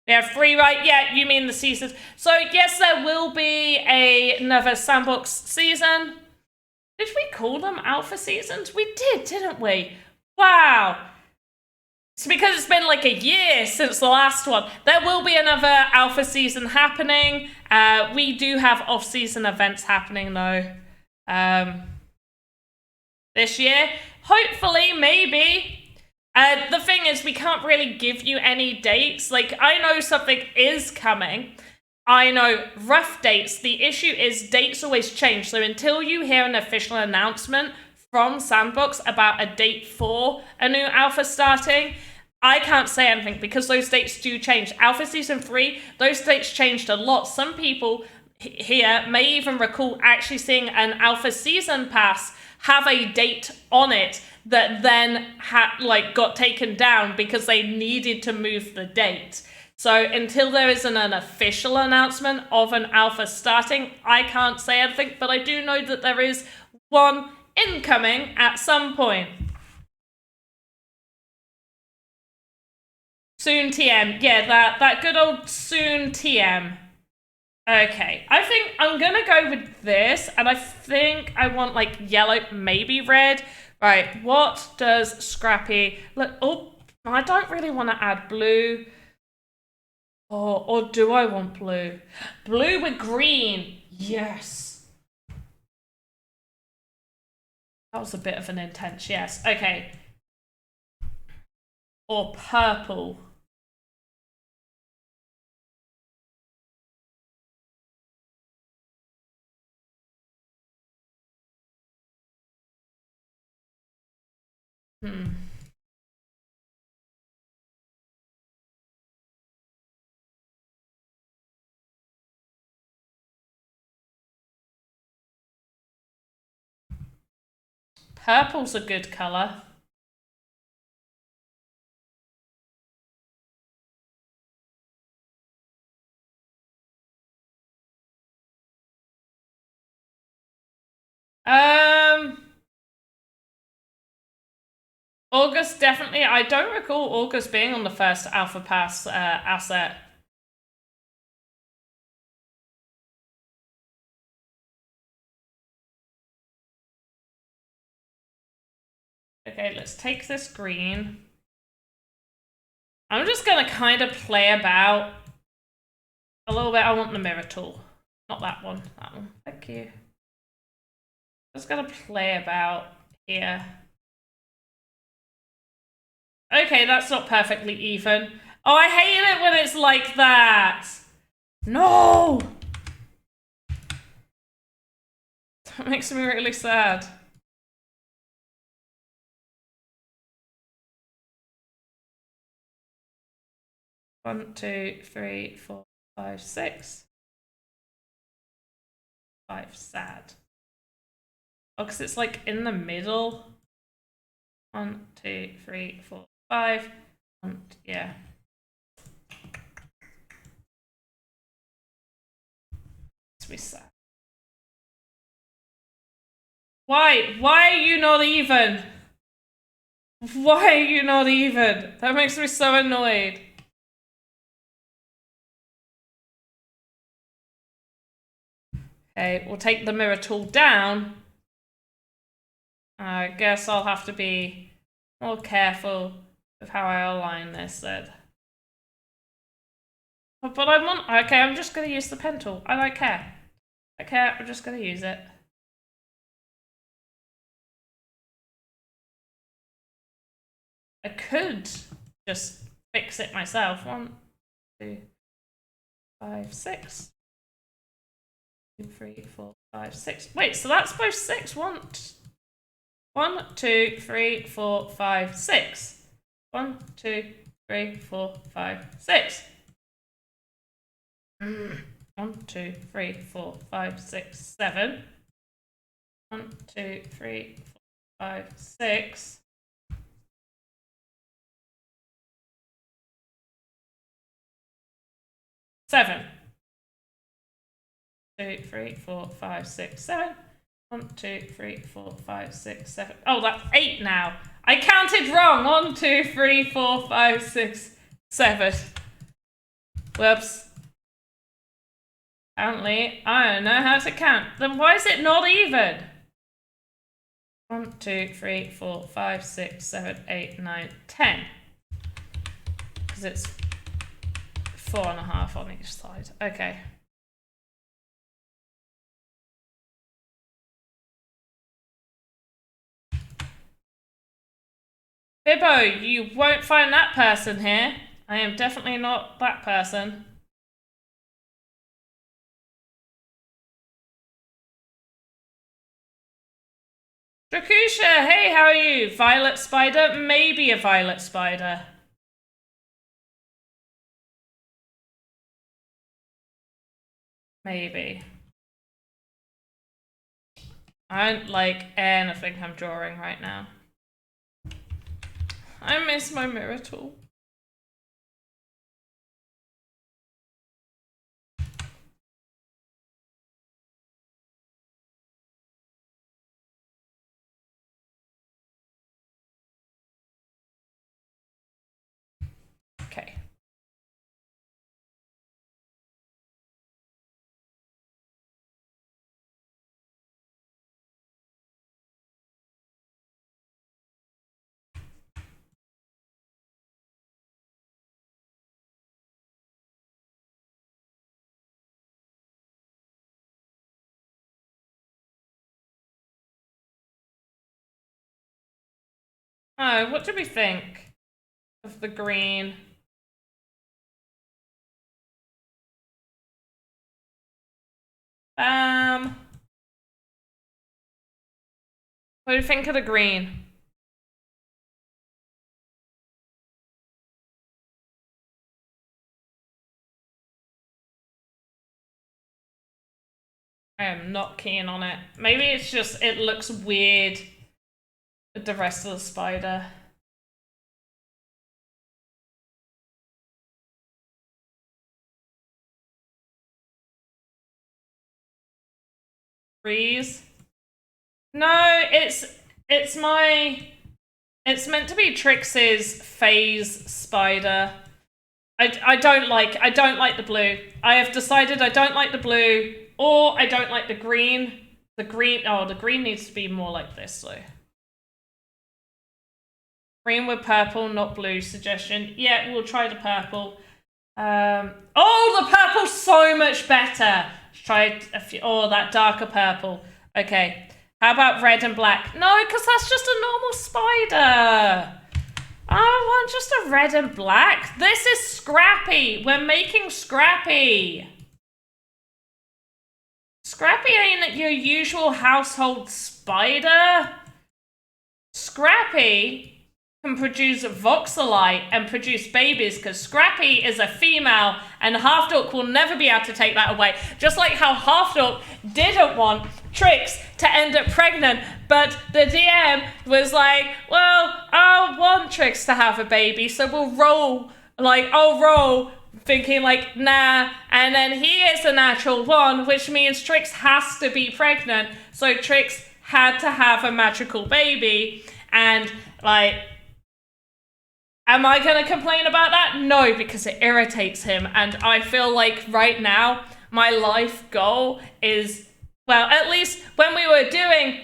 We have 3, right? Yeah, you mean the seasons. So yes, there will be another Sandbox season. Did we call them alpha seasons? We did, didn't we? Wow. It's because it's been like a year since the last one. There will be another alpha season happening. We do have off-season events happening though. This year. Hopefully, maybe. The thing is, we can't really give you any dates. Like, I know something is coming. I know rough dates. The issue is dates always change. So until you hear an official announcement from Sandbox about a date for a new alpha starting, I can't say anything because those dates do change. Alpha Season 3, those dates changed a lot. Some people here may even recall actually seeing an Alpha Season Pass have a date on it that then got taken down because they needed to move the date. So until there isn't an official announcement of an alpha starting, I can't say anything, but I do know that there is one incoming at some point. Soon TM. Yeah, that good old soon TM. Okay, I think I'm gonna go with this, and I think I want like yellow, maybe red. Right, what does Scrappy look? Oh, I don't really want to add blue. Or do I want blue? Blue with green. Yes. That was a bit of an intense yes. Okay. Or purple. Purple's a good colour. August, definitely. I don't recall August being on the first Alpha Pass asset. Okay, let's take this green. I'm just going to kind of play about a little bit. I want the mirror tool. Not that one. That one. Thank you. Just going to play about here. Okay, that's not perfectly even. Oh, I hate it when it's like that. No! That makes me really sad. One, two, three, four, five, six. 5, sad. Oh, because it's like in the middle. 1, 2, 3, 4, 5. Yeah. It's me sad. Why? Why are you not even? Why are you not even? That makes me so annoyed. Okay, we'll take the mirror tool down. I guess I'll have to be more careful with how I align this then. But I want... Okay, I'm just going to use the pen tool. I don't care. I don't care, I'm just going to use it. I could just fix it myself. 1, 2, 5, 6. 2, 3, 4, 5, 6. Wait, so that's both 6. 1, 2, 3, 4, 5, 6. 1, 2, 3, 4, 5, 6. 1, 2, 3, 4, 5, 6, 7. 1, 2, 3, 4, 5, 6. 7. 2, 3, 4, 5, 6, 7. 1, 2, 3, 4, 5, 6, 7. Oh, that's 8 now. I counted wrong. 1, 2, 3, 4, 5, 6, 7. Whoops. Apparently, I don't know how to count. Then why is it not even? 1, 2, 3, 4, 5, 6, 7, 8, 9, 10. Because it's 4.5 on each side. Okay. Bibbo, you won't find that person here. I am definitely not that person. Drakusha, hey, how are you? Violet spider? Maybe a violet spider. Maybe. I don't like anything I'm drawing right now. I miss my mirror tool. Okay. Oh, what do we think of the green? What do you think of the green? I am not keen on it. Maybe it's just, it looks weird with the rest of the spider. Freeze. No, it's meant to be Trix's phase spider. I don't like the blue. I have decided I don't like the blue, or I don't like the green. The green needs to be more like this though. Green with purple, not blue suggestion. Yeah, we'll try the purple. Oh, the purple's so much better. Let's try that darker purple. Okay, how about red and black? No, because that's just a normal spider. I want just a red and black. This is Scrappy. We're making Scrappy. Scrappy ain't your usual household spider. Scrappy can produce voxelite and produce babies because Scrappy is a female and Half Dork will never be able to take that away. Just like how Half Dork didn't want Trix to end up pregnant, but the DM was like, well, I want Trix to have a baby, so we'll roll, I'll roll thinking like, nah, and then he is a natural one, which means Trix has to be pregnant, so Trix had to have a magical baby, and am I going to complain about that? No, because it irritates him. And I feel like right now, my life goal is, well, at least when we were doing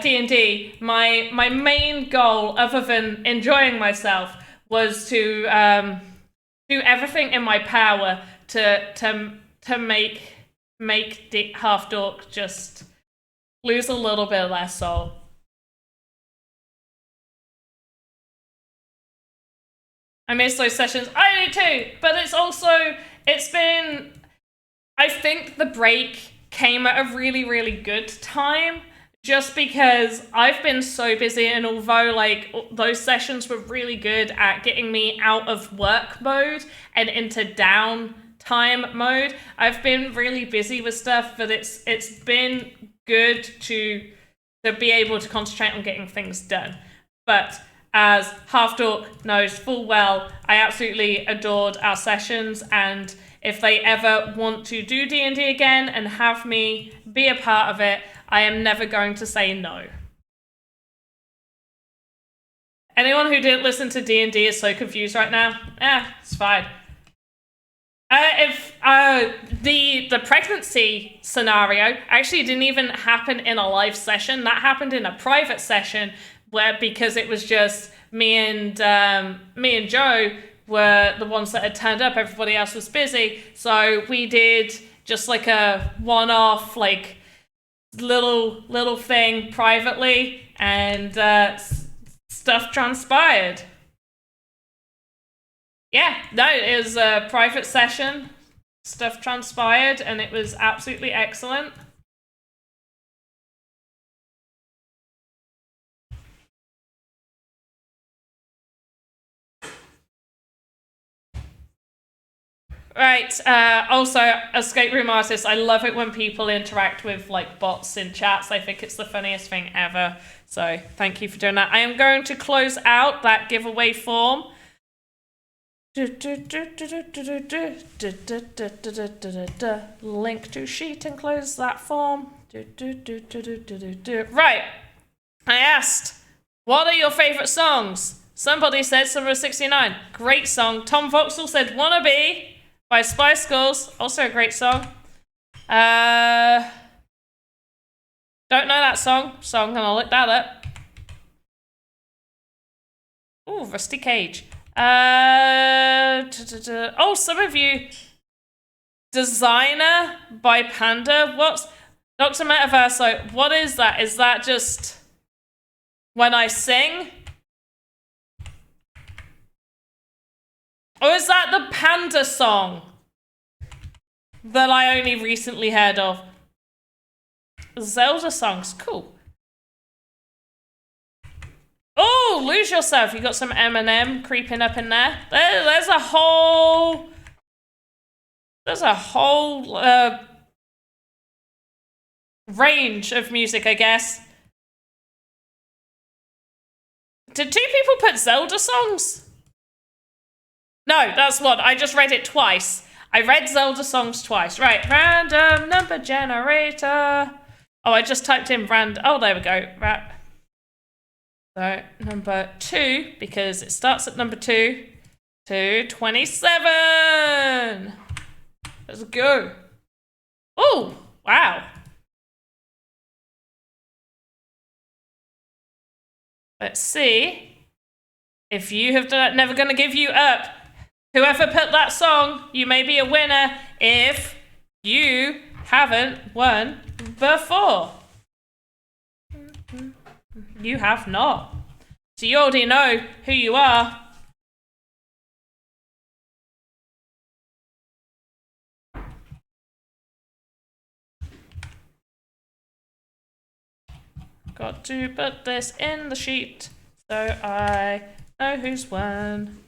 D&D, my main goal, other than enjoying myself, was to do everything in my power to make Half Dork just lose a little bit of their soul. I miss those sessions. I do too, but I think the break came at a really, really good time, just because I've been so busy, and although those sessions were really good at getting me out of work mode and into downtime mode, I've been really busy with stuff, but it's been good to be able to concentrate on getting things done. But as Half Dork knows full well, I absolutely adored our sessions, and if they ever want to do D&D again and have me be a part of it, I am never going to say no. Anyone who didn't listen to D&D is so confused right now. It's fine. If the pregnancy scenario actually didn't even happen in a live session, that happened in a private session, because it was just me and Joe were the ones that had turned up. Everybody else was busy, so we did just like a one-off little thing privately, and stuff transpired. Yeah, no, it was a private session. Stuff transpired, and it was absolutely excellent. Right. Also, escape room artists. I love it when people interact with like bots in chats. I think it's the funniest thing ever. So thank you for doing that. I am going to close out that giveaway form. Link to sheet and close that form. Right. I asked, what are your favorite songs? Somebody said Summer of 69. Great song. Tom Voxel said Wannabe by Spice Girls. Also a great song. Don't know that song, so I'm gonna look that up. Ooh, Rusty Cage. Oh, some of you. Designer by Panda. What's Dr. Metaverse? What is that? Is that just when I sing? Or is that the Panda song that I only recently heard of? Zelda songs, cool. Oh, Lose Yourself. You got some Eminem creeping up in there. There's a whole range of music, I guess. Did two people put Zelda songs? No, that's what. I just read it twice. I read Zelda songs twice. Right, random number generator. Oh, I just typed in oh, there we go. Right. So, number 2, because it starts at number 2 to 27. Let's go. Oh, wow. Let's see if you have done Never Gonna Give You Up. Whoever put that song, you may be a winner if you haven't won before. You have not. So you already know who you are. Got to put this in the sheet so I know who's won.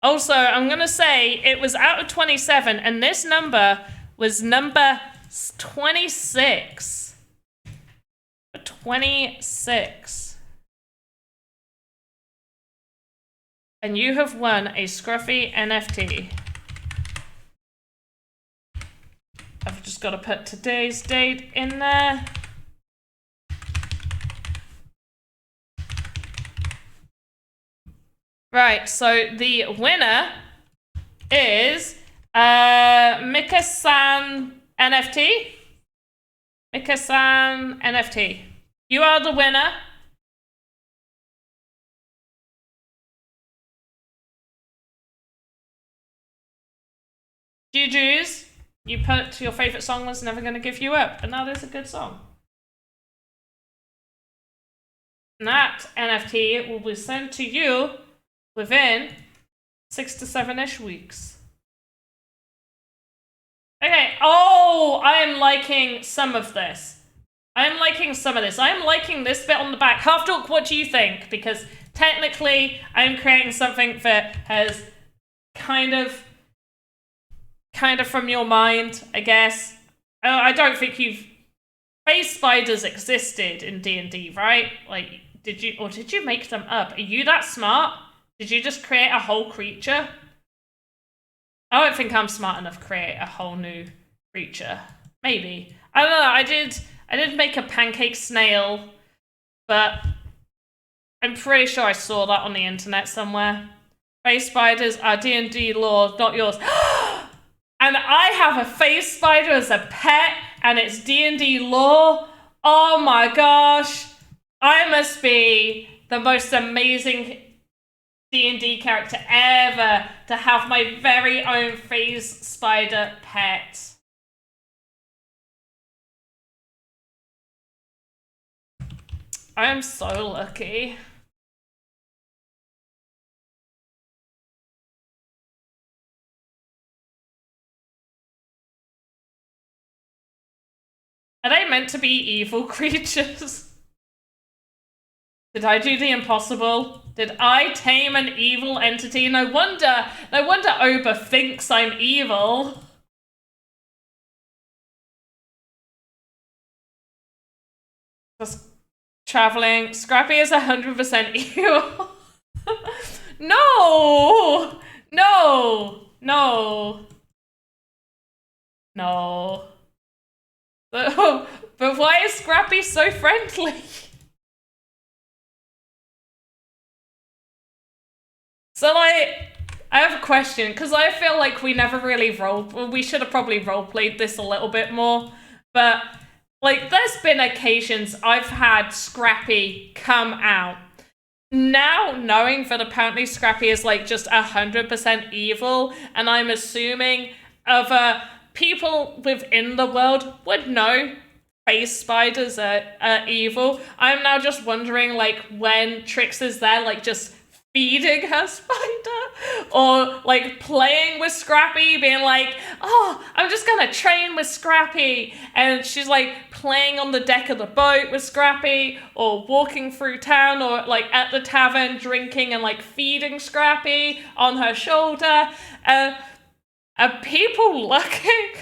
Also, I'm going to say it was out of 27, and this number was number 26. 26. And you have won a Scruffy NFT. I've just got to put today's date in there. Right, so the winner is Mika-san NFT. Mika-san NFT. You are the winner. Juju's. You put your favorite song was Never Gonna Give You Up, and that is a good song. And that NFT will be sent to you within 6 to 7-ish weeks. Okay, oh, I am liking some of this. I'm liking this bit on the back. Half Dork, what do you think? Because technically, I'm creating something that has kind of from your mind, I guess. I don't think Face spiders existed in D&D, right? Like, did you make them up? Are you that smart? Did you just create a whole creature? I don't think I'm smart enough to create a whole new creature. Maybe. I don't know, I did make a pancake snail, but I'm pretty sure I saw that on the internet somewhere. Face spiders are D&D lore, not yours. And I have a face spider as a pet, and it's D&D lore. Oh my gosh. I must be the most amazing D&D character ever to have my very own face spider pet. I am so lucky. Are they meant to be evil creatures? Did I do the impossible? Did I tame an evil entity? No wonder Oba thinks I'm evil. Just traveling. Scrappy is 100% evil. No! No! No! No. But why is Scrappy so friendly? So, like, I have a question, because I feel like we never really we should have probably roleplayed this a little bit more, but, like, there's been occasions I've had Scrappy come out. Now, knowing that apparently Scrappy is, like, just 100% evil, and I'm assuming other people within the world would know face spiders are evil, I'm now just wondering, like, when Trix is there, like, just feeding her spider, or like playing with Scrappy, being like, oh, I'm just gonna train with Scrappy, and she's like playing on the deck of the boat with Scrappy, or walking through town, or like at the tavern drinking and like feeding Scrappy on her shoulder. Are people looking?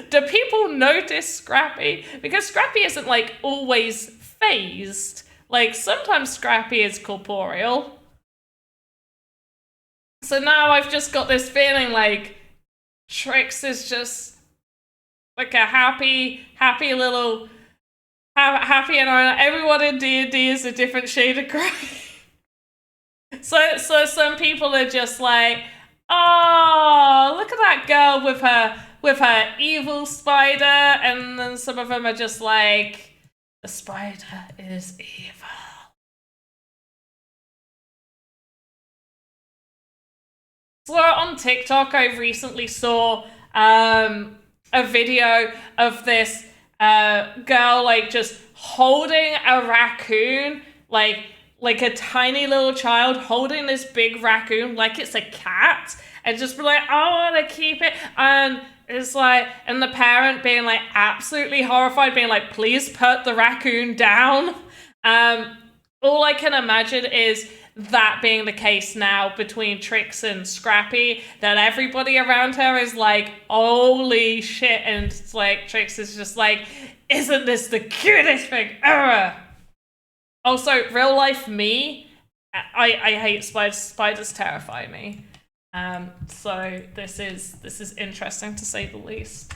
Do people notice Scrappy? Because Scrappy isn't like always phased. Like sometimes Scrappy is corporeal. So now I've just got this feeling like Trix is just like a happy little, happy, and everyone in D&D is a different shade of grey. So some people are just like, oh, look at that girl with her evil spider, and then some of them are just like, the spider is evil. So on TikTok, I recently saw a video of this girl like just holding a raccoon, like a tiny little child holding this big raccoon like it's a cat, and just be like, I want to keep it, and it's like, and the parent being like absolutely horrified, being like, please put the raccoon down. All I can imagine is that being the case now between Trix and Scrappy, that everybody around her is like, holy shit, and it's like Trix is just like, isn't this the cutest thing ever? Also, real life me, I hate spiders. Spiders terrify me. So this is interesting to say the least.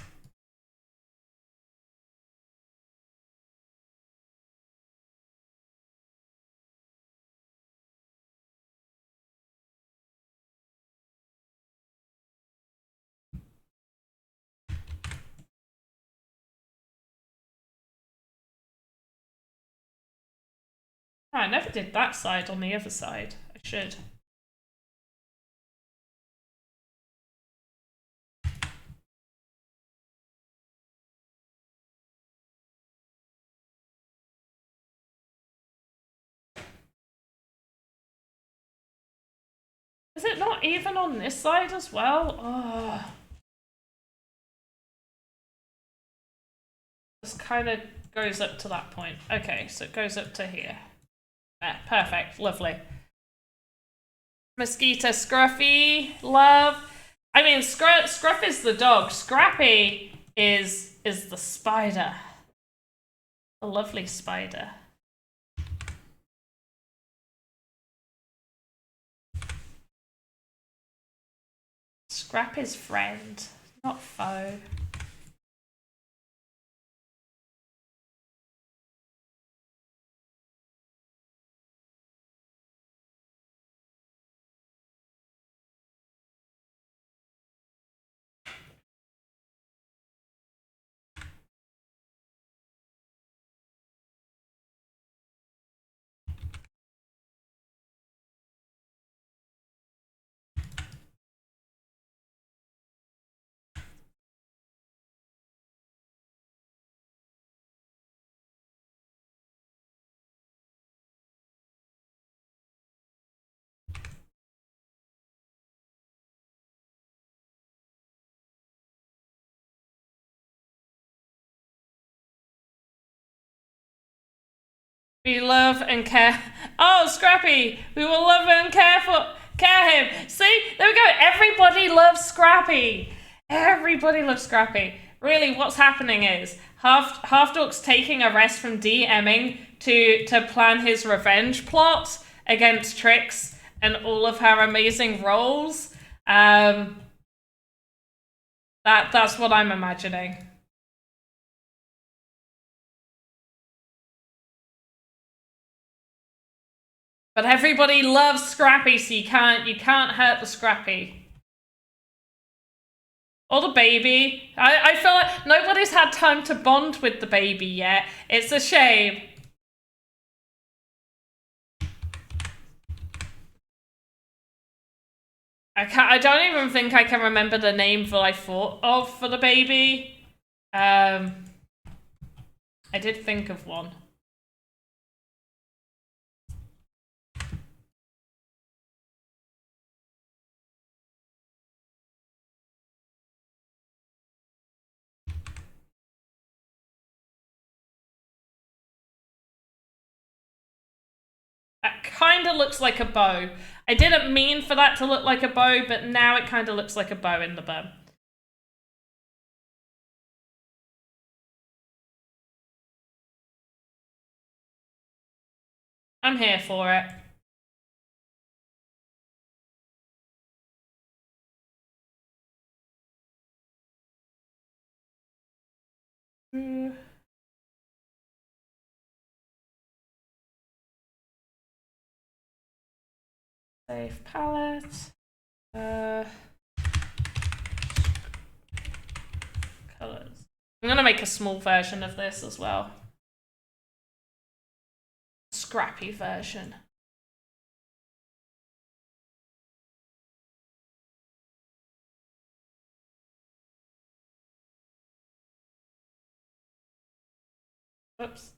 Oh, I never did that side on the other side. I should. Is it not even on this side as well? Oh. This kind of goes up to that point. Okay, so it goes up to here. There, perfect, lovely. Mosquito Scruffy, love. I mean, Scruff is the dog. Scrappy is the spider. A lovely spider. Scrappy's friend, not foe. We love and care. Oh, Scrappy! We will love and care him. See, there we go. Everybody loves Scrappy. Everybody loves Scrappy. Really, what's happening is Half Dork's taking a rest from DMing to plan his revenge plot against Trix and all of her amazing roles. That's what I'm imagining. But everybody loves Scrappy, so you can't hurt the Scrappy. Or the baby. I feel like nobody's had time to bond with the baby yet. It's a shame. I don't even think I can remember the name that I thought of for the baby. I did think of one. That kind of looks like a bow. I didn't mean for that to look like a bow, but now it kind of looks like a bow in the bum. I'm here for it. Save palette. Colors. I'm gonna make a small version of this as well. Scrappy version. Oops.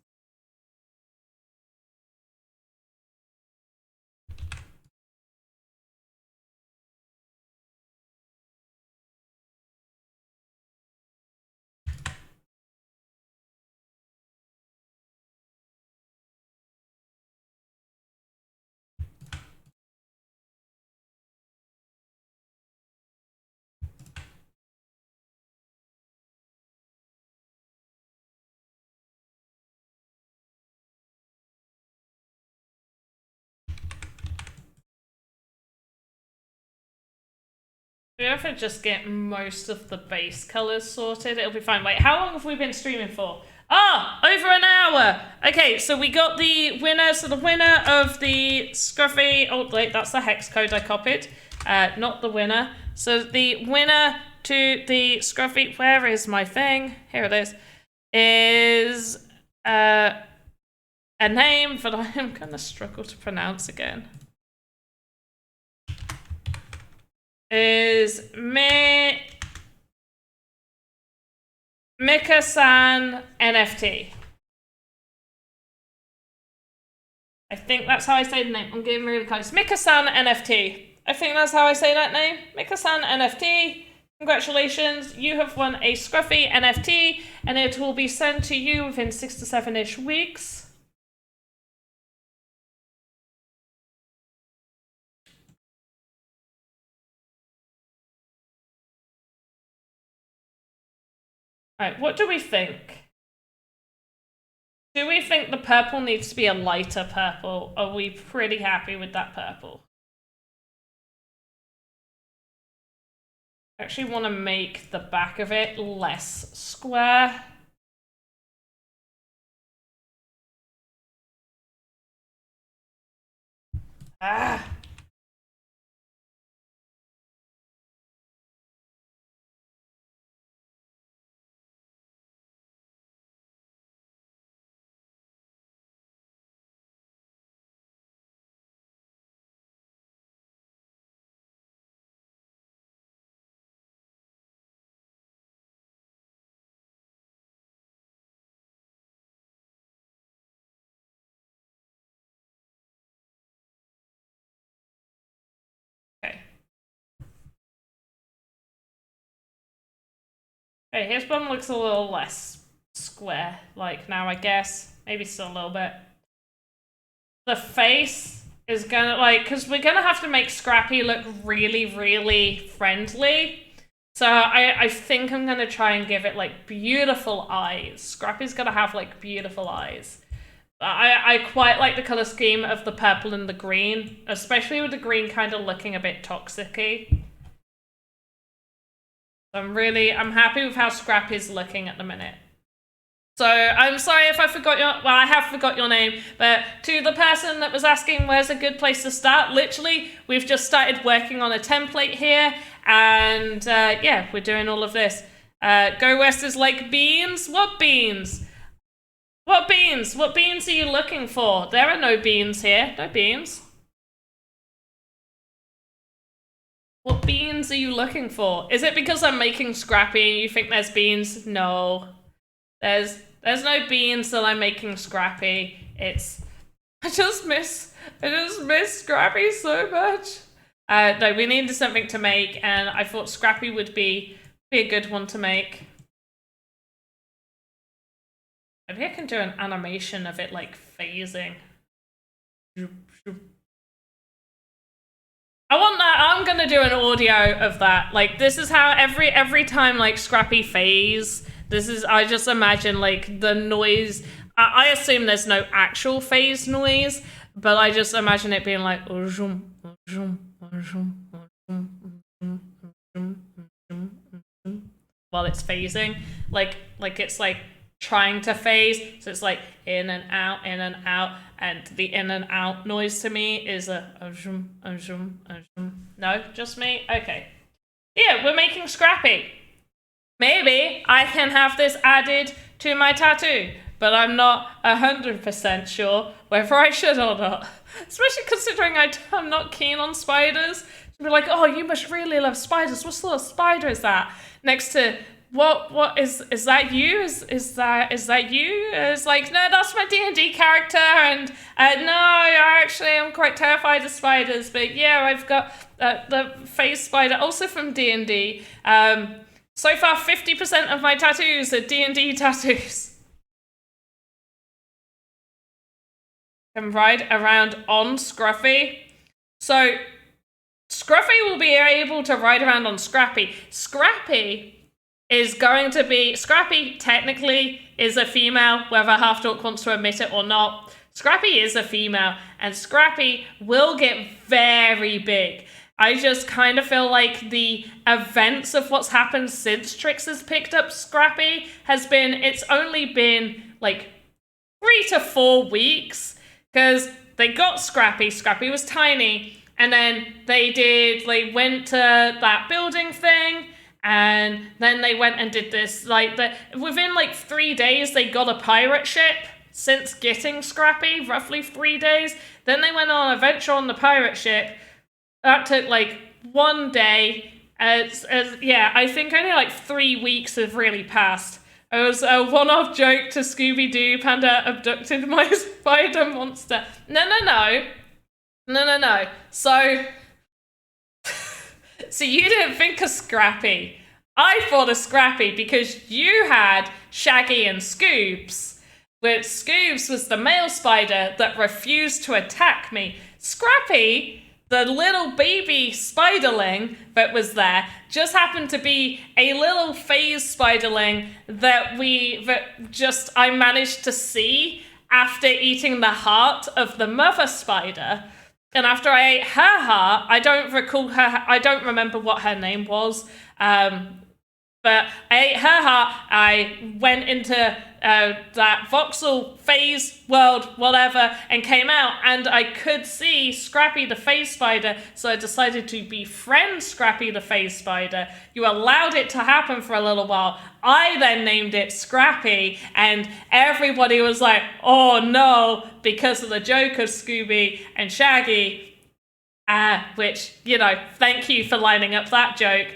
If I just get most of the base colors sorted, it'll be fine. Wait, how long have we been streaming for? Ah, over an hour. Okay, so we got the winner. So the winner of the Scruffy. Oh wait, that's the hex code I copied. Not the winner. So the winner to the Scruffy. Where is my thing? Here it is. Is a name that I'm gonna struggle to pronounce again. Is Mika-san NFT. I think that's how I say the name. I'm getting really close. Mika-san NFT. I think that's how I say that name. Mika-san NFT. Congratulations, you have won a Scruffy NFT, and it will be sent to you within 6 to 7-ish weeks. Right, what do we think? Do we think the purple needs to be a lighter purple? Are we pretty happy with that purple? I actually want to make the back of it less square. Ah. Okay. Okay, his bum looks a little less square, like now, I guess. Maybe still a little bit. the face is gonna, like, because we're gonna have to make Scrappy look really, really friendly. So I think I'm gonna try and give it like beautiful eyes. Scrappy's gonna have like beautiful eyes. I quite like the color scheme of the purple and the green, especially with the green kind of looking a bit toxic-y. I'm happy with how Scrappy's looking at the minute. So I'm sorry if I forgot I have forgot your name, but to the person that was asking where's a good place to start, literally, we've just started working on a template here, and yeah, we're doing all of this. Go West is like beans? What beans? What beans? What beans are you looking for? There are no beans here. No beans. What beans are you looking for? Is it because I'm making Scrappy and you think there's beans? No. There's no beans that I'm making Scrappy. I just miss Scrappy so much. No, we needed something to make, and I thought Scrappy would be a good one to make. Maybe I can do an animation of it like phasing. I want that. I'm gonna do an audio of that. Like, this is how every time like Scrappy phase. I just imagine like the noise. I assume there's no actual phase noise, but I just imagine it being like while it's phasing, like it's like trying to phase. So it's like in and out, and the in and out noise to me is a no, just me. Okay, yeah, we're making Scrappy. Maybe I can have this added to my tattoo, but I'm not 100% sure whether I should or not. Especially considering I'm not keen on spiders. Be like, oh, you must really love spiders. What sort of spider is that? Next to what is that you? Is that you? It's like, no, that's my D&D character, and no, I actually am quite terrified of spiders. But yeah, I've got the phase spider, also from D&D. So far, 50% of my tattoos are D&D tattoos. Can ride around on Scruffy. So, Scruffy will be able to ride around on Scrappy. Scrappy technically is a female, whether Half Dork wants to admit it or not. Scrappy is a female, and Scrappy will get very big. I just kind of feel like the events of what's happened since Trix has picked up Scrappy it's only been like 3 to 4 weeks, because they got Scrappy was tiny, and then they went to that building thing, and then they went and did this, within like 3 days they got a pirate ship since getting Scrappy, roughly 3 days. Then they went on an adventure on the pirate ship. That took like 1 day. Yeah, I think only like 3 weeks have really passed. It was a one-off joke to Scooby-Doo. Panda abducted my spider monster. No. So you didn't think of Scrappy. I thought of Scrappy because you had Shaggy and Scoobs. Where Scoobs was the male spider that refused to attack me. Scrappy, the little baby spiderling that was there, just happened to be a little phase spiderling that I managed to see after eating the heart of the mother spider. And after I ate her heart, I don't remember what her name was, but I ate her heart, I went into that voxel phase world, whatever, and came out, and I could see Scrappy the phase spider, so I decided to befriend Scrappy the phase spider. You allowed it to happen for a little while. I then named it Scrappy, and everybody was like, oh no, because of the joke of Scooby and Shaggy, which, thank you for lining up that joke.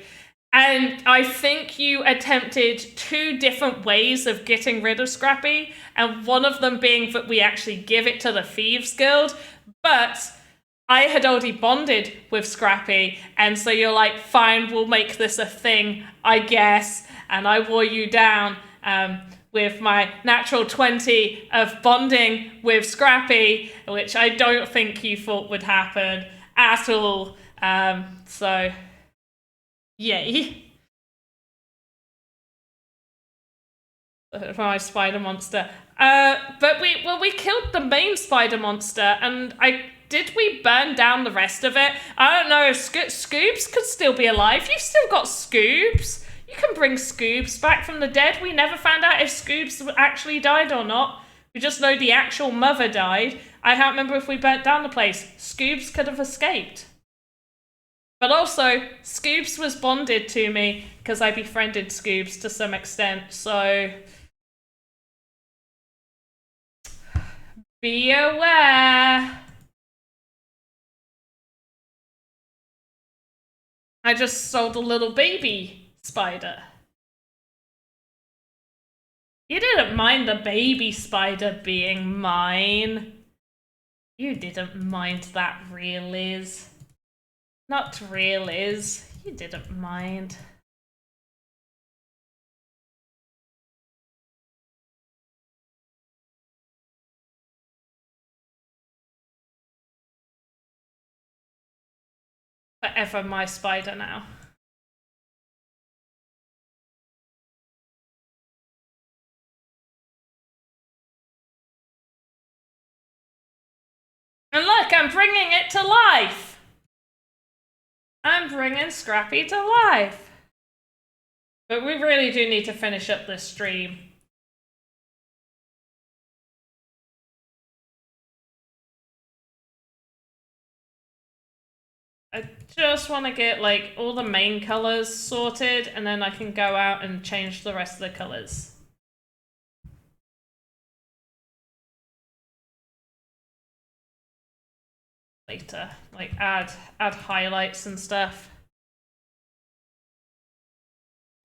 And I think you attempted 2 different ways of getting rid of Scrappy, and one of them being that we actually give it to the Thieves Guild, but I had already bonded with Scrappy, and so you're like, fine, we'll make this a thing, I guess, and I wore you down with my natural 20 of bonding with Scrappy, which I don't think you thought would happen at all. So, yay. My spider monster. But we killed the main spider monster, and did we burn down the rest of it? I don't know if Scoobs could still be alive. You've still got Scoobs. You can bring Scoobs back from the dead. We never found out if Scoobs actually died or not. We just know the actual mother died. I can't remember if we burnt down the place. Scoobs could have escaped. But also, Scoobs was bonded to me because I befriended Scoobs to some extent, so be aware. I just sold a little baby spider. You didn't mind the baby spider being mine. You didn't mind that, real Liz. Not real Liz. You didn't mind. Forever my spider now. And look, I'm bringing it to life. I'm bringing Scrappy to life. But we really do need to finish up this stream. I just want to get like all the main colors sorted, and then I can go out and change the rest of the colors. Later, like add highlights and stuff.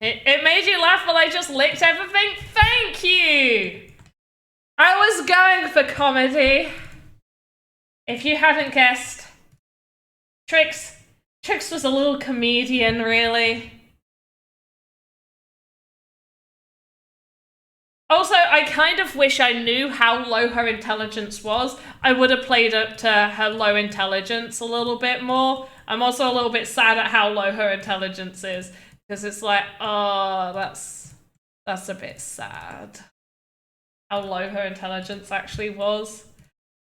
It made you laugh while I just licked everything? Thank you! I was going for comedy. If you hadn't guessed, Trix was a little comedian, really. Also, I kind of wish I knew how low her intelligence was. I would have played up to her low intelligence a little bit more. I'm also a little bit sad at how low her intelligence is, because it's like, oh, that's a bit sad. How low her intelligence actually was.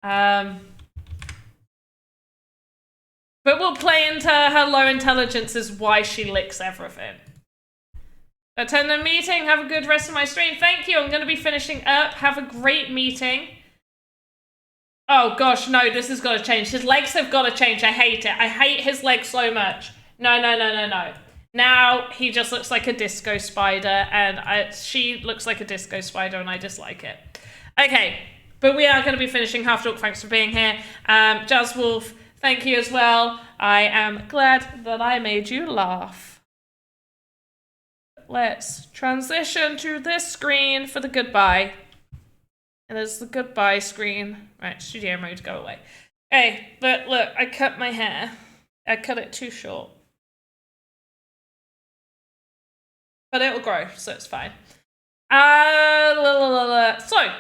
But we'll play into her low intelligence is why she licks everything. Attend the meeting. Have a good rest of my stream. Thank you. I'm going to be finishing up. Have a great meeting. Oh gosh, no, this has got to change. His legs have got to change. I hate it. I hate his legs so much. No. Now he just looks like a disco spider, and she looks like a disco spider, and I dislike it. Okay, but we are going to be finishing Half Talk. Thanks for being here. Jazz Wolf, thank you as well. I am glad that I made you laugh. Let's transition to this screen for the goodbye. And there's the goodbye screen. Right, studio mode, go away. Hey, but look, I cut my hair. I cut it too short. But it'll grow, so it's fine. So,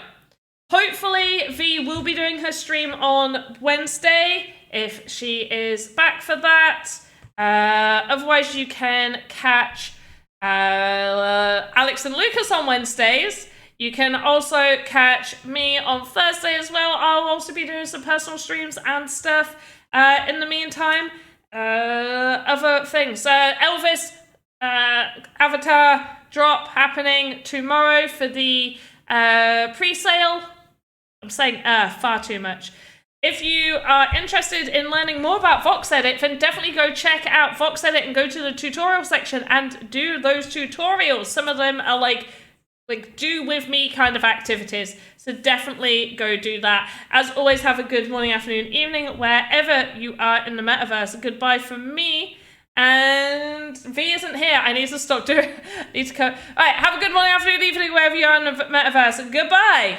hopefully V will be doing her stream on Wednesday, if she is back for that. Otherwise, you can catch Alex and Lucas on Wednesdays. You can also catch me on Thursday as well. I'll also be doing some personal streams and stuff in the meantime. Other things. Elvis Avatar drop happening tomorrow for the pre-sale. I'm saying far too much. If you are interested in learning more about VoxEdit, then definitely go check out VoxEdit and go to the tutorial section and do those tutorials. Some of them are like do with me kind of activities. So definitely go do that. As always, have a good morning, afternoon, evening, wherever you are in the metaverse. Goodbye from me. And V isn't here. I need to stop doing. All right, have a good morning, afternoon, evening, wherever you are in the metaverse. Goodbye.